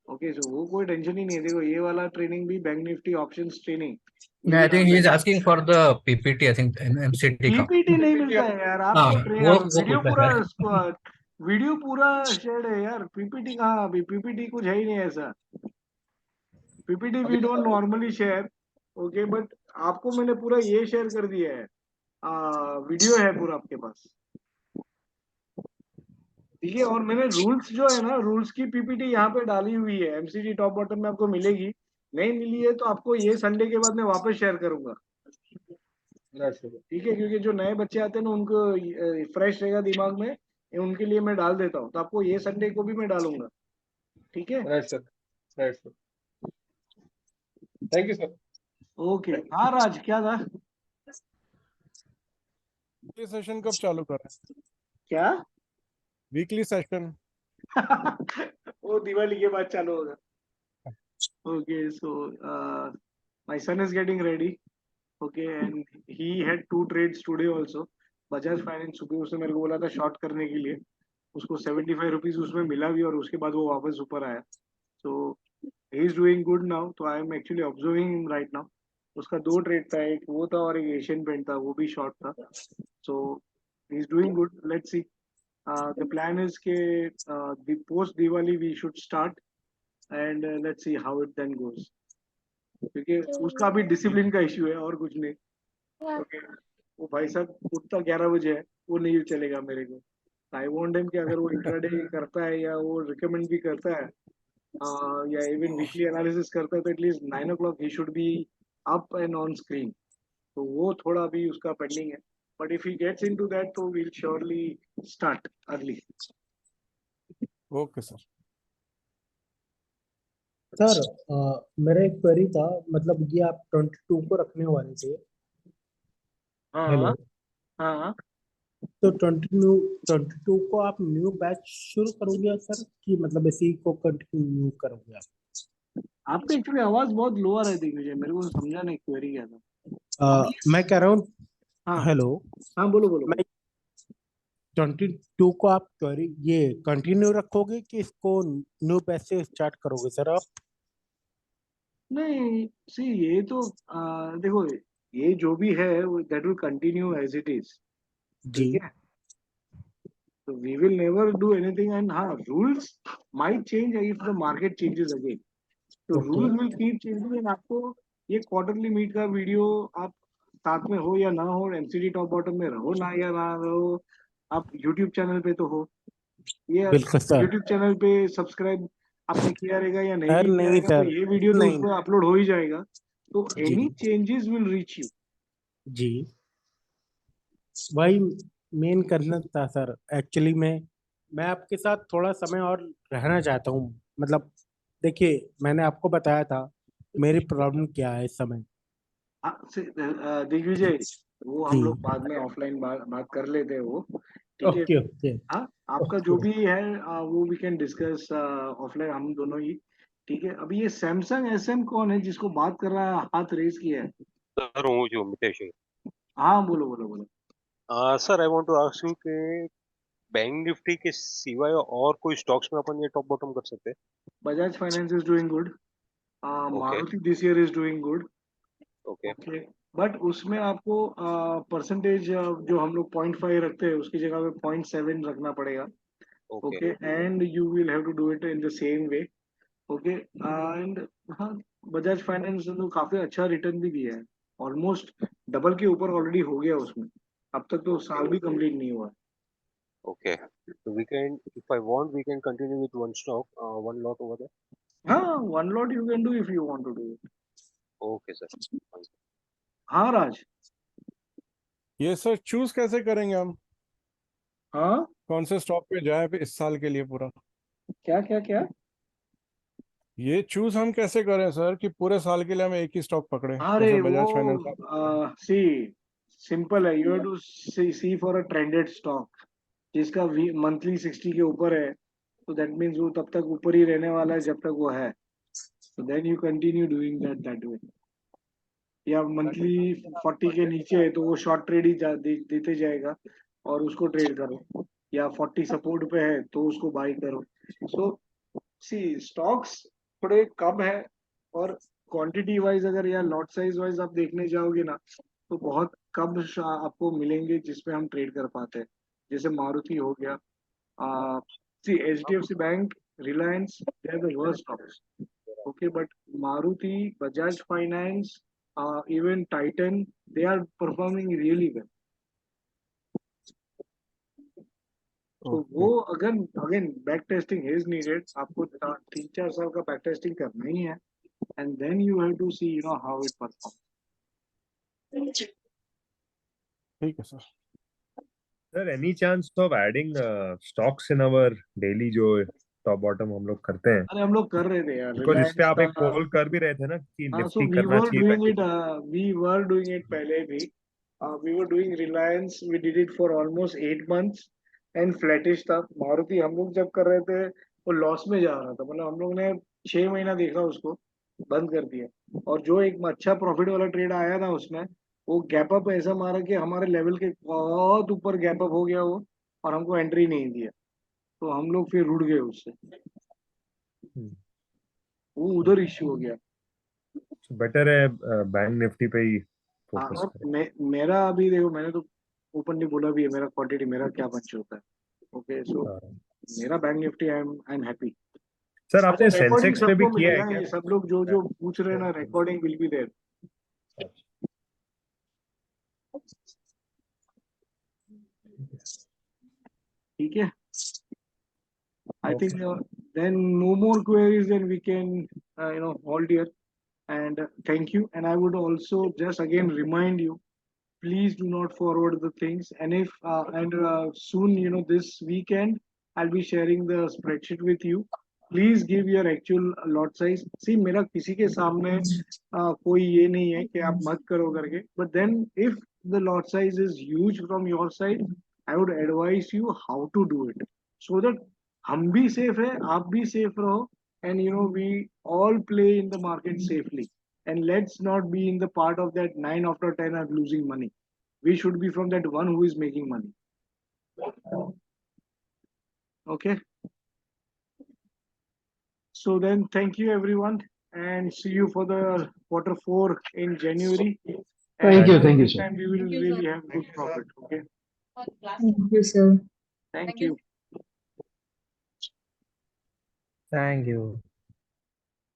ओके, सो वो कोई टेंशन ही नहीं है। देखो ये वाला ट्रेनिंग भी, बैंक निफ्टी ऑप्शंस ट्रेनिंग, ये I भी think आता he है। is asking for the PPT, I think MCT का। पीपीटी नहीं पीपीटी मिलता है यार हाँ आपको, वो वीडियो पूछ पूरा, रहा है। वीडियो पूरा शेयर है यार, पीपीटी कहाँ, अभी पीपीटी कुछ है ही नहीं ऐसा। पीपीटी अभी we don't normally share. Okay, but आपको मैंने पूरा ये शेयर कर दिया है, वीडियो है पूरा आपके पास। ठीक है, और मैंने रूल्स जो है ना, रूल्स की पीपीटी यहाँ पे डाली हुई है, एमसीडी टॉप बॉटम में आपको मिलेगी। नहीं मिली है तो आपको ये संडे के बाद मैं वापस शेयर करूंगा। राइट सर, ठीक है, क्योंकि जो नए बच्चे आते हैं ना उनको फ्रेश रहेगा दिमाग में, ये उनके लिए मैं डाल देता हूँ, तो आपको ये संडे को भी मैं डालूंगा। ठीक है, right sir, right sir. Thank you sir. Okay. हाँ राज, क्या था? वीकली सेशन कब चालू कर रहे हैं? क्या? वीकली सेशन वो दिवाली के बाद चालू होगा। Okay, so my son is getting ready. Okay, and he had 2 trades today also. Bajaj finance सुबह उसने मेरे को बोला था शॉर्ट करने के लिए, उसको 75 रुपीज उसमें मिला भी, और उसके बाद वो वापस ऊपर आया। So he is doing good now, तो I am actually observing him right now. उसका 2 ट्रेड था, एक वो था और एक एशियन पेंट था, वो भी शॉर्ट था। So he is doing good, let's see. The plan is के post Diwali we should start and let's see how it then goes, क्योंकि उसका भी डिसिप्लिन का इश्यू है और कुछ नहीं। ओके, वो भाई साहब उठता 11 बजे है, वो नहीं चलेगा मेरे को। आई वांट हिम कि अगर वो इंट्राडे करता है या वो रिकमेंड भी करता है या इवन वीकली एनालिसिस करता है, तो at least 9 o'clock he should be up and on screen. तो वो थोड़ा भी उसका पेंडिंग है, but if he gets into that तो will surely start early. Okay sir. Sir मेरा एक क्वेरी था, मतलब ये आप 22 को रखने वाले थे। हेलो। हाँ हाँ, तो 22 को आप न्यू बैच शुरू करोगे सर, कि मतलब इसी को कंटिन्यू करोगे आप? आपकी एक्चुअली आवाज बहुत लो आ रही थी मुझे, मेरे को समझा नहीं क्वेरी क्या था। मैं कह रहा हूँ, हाँ हेलो, हाँ, बोलो बोलो। मैं 22 को आप क्वेरी ये कंटिन्यू रखोगे कि इसको न्यू बैच से स्टार्ट करोगे सर आप? नहीं, सी ये तो देखो, ये जो भी है that will continue as it is, जी। ठीक है। तो we will never do anything, and हाँ, rules might change if the market changes again, तो okay. Rules will keep changing. And आपको ये क्वार्टरली मीट का वीडियो, आप साथ में हो या ना हो, एमसीडी टॉप बॉटम में रहो ना या ना रहो, आप यूट्यूब चैनल पे तो हो। ये बिल्कुल सर। यूट्यूब चैनल पे सब्सक्राइब आपने किया रहेगा या नहीं सर भी किया नहीं रहेगा, तो सर, ये वीडियो तो नहीं। उसमें अपलोड हो ही जाएगा। तो जी any changes will reach you. जी, वही मेन करना था सर। एक्चुअली मैं आपके साथ थोड़ा समय और रहना चाहता हूँ। मतलब देखिए, मैंने आपको बताया था मेरी प्रॉब्लम क्या है इस समय। दिग्विजय, वो हम जी। लोग बाद में ऑफलाइन बात कर लेते हैं वो, ठीक है। ओके ओके हाँ, आपका जो ओके। भी है वो वी कैन डिस्कस ऑफलाइन, हम दोनों ही, ठीक है। अभी ये सैमसंग एसएम कौन है जिसको बात कर रहा है, हाथ रेज किया है? सर हूँ जो मितेश हाँ, बोलो बोलो बोलो। Sir I want to ask you कि बैंक निफ्टी के सिवाय और कोई स्टॉक्स में अपन ये टॉप बॉटम कर सकते हैं? Bajaj finance is doing good, okay Maruti this year is doing good, okay okay. But उसमें आपको परसेंटेज जो हम लोग 0.5 रखते हैं उसकी जगह पे 0.7 रखना पड़ेगा, okay okay. And you will have to do it in the same way, okay. And हाँ, बजाज फाइनेंस ने तो काफी अच्छा रिटर्न भी दिया है, ऑलमोस्ट डबल के ऊपर ऑलरेडी हो गया उसमें, अब तक तो साल भी कंप्लीट नहीं हुआ। Okay so we can if I want we can continue with one stock one lot over there. हाँ, one lot you can do if you want to do it. Okay sir. हाँ राज। ये sir choose कैसे करेंगे हम, हाँ, कौन से stock पे जाए इस साल के लिए पूरा? क्या क्या क्या? ये चूज हम कैसे करें सर कि पूरे साल के लिए हम एक ही स्टॉक पकड़े, अरे जैसे वो बजाज फाइनेंस? सी सिंपल है, you have to see for a trended stock जिसका मंथली 60 के ऊपर है, तो दैट मीन्स वो तब तक ऊपर ही रहने वाला है जब तक वो है, so then you continue doing that way। या मंथली 40 के नीचे है तो वो शॉर्ट ट्रेड ही देते जाएगा और उसको ट्रेड करो, या 40 सपोर्ट पे है तो उसको बाई करो। सो सी स्टॉक्स थोड़े कम है, और क्वांटिटी वाइज अगर या लॉट साइज वाइज आप देखने जाओगे ना, तो बहुत कम आपको मिलेंगे जिसपे हम ट्रेड कर पाते हैं। जैसे मारुति हो गया, see HDFC bank, Reliance, they are the worst stocks, okay, but Maruti, Bajaj Finance, even Titan, they are performing really well. So वो again back testing is needed, आपको 3-4 साल का बैक टेस्टिंग करना ही है, and then you have to see how it perform. ठीक है सर। Sir, any chance of adding stocks in our daily जो टॉप बॉटम हम लोग करते हैं? अरे हम लोग कर रहे थे यार, बिकॉज इस पे रिलायंस आप का। एक पोल कर भी रहे थे ना कि हाँ, सो निफ्टी करना चाहिए continue. We were doing it पहले भी, we were doing Reliance, we did it for almost 8 months and flattish था। मारुति हम लोग जब कर रहे थे वो लॉस में जा रहा था, मतलब हम लोग ने 6 महीना देखा उसको, बंद कर दिया। और जो एक अच्छा प्रॉफिट वाला ट्रेड आया था उसमें, वो गैप अप ऐसा मारा कि हमारे लेवल के बहुत ऊपर गैप अप हो गया वो, और हमको एंट्री नहीं दिया, तो हम लोग फिर रुड़ गए उससे, वो उधर इश्यू हो गया। बेटर है बैंक निफ्टी पे ही हाँ, फोकस और करें। मेरा अभी देखो, मैंने तो ओपनली बोला भी है मेरा क्वांटिटी मेरा क्या बच होता है, ओके। सो मेरा bank Nifty, I am happy. Sir आपने रिकॉर्डिंग सेंसेक्स पे भी सबको किया है मिलेगा, क्या? ये सब लोग जो जो पूछ रहे हैं ना, रिकॉर्डिंग विल बी देयर। ठीक है, I think then no more queries, then we can hold here. And thank you. And I would also just again remind you, please do not forward the things. And if soon, this weekend, I'll be sharing the spreadsheet with you. Please give your actual lot size. See, मेरा किसी के सामने कोई ये नहीं है कि आप मत करो करके. But then if the lot size is huge from your side, I would advise you how to do it so that हम भी safe है, आप भी safe रहो, and we all play in the market safely. And let's not be in the part of that 9 after 10 are losing money. We should be from that one who is making money. Okay. So then thank you everyone and see you for the Q4 in January. Thank you, And sir. this time we will really have good profit. Okay. Thank you, sir. Thank you. Thank you.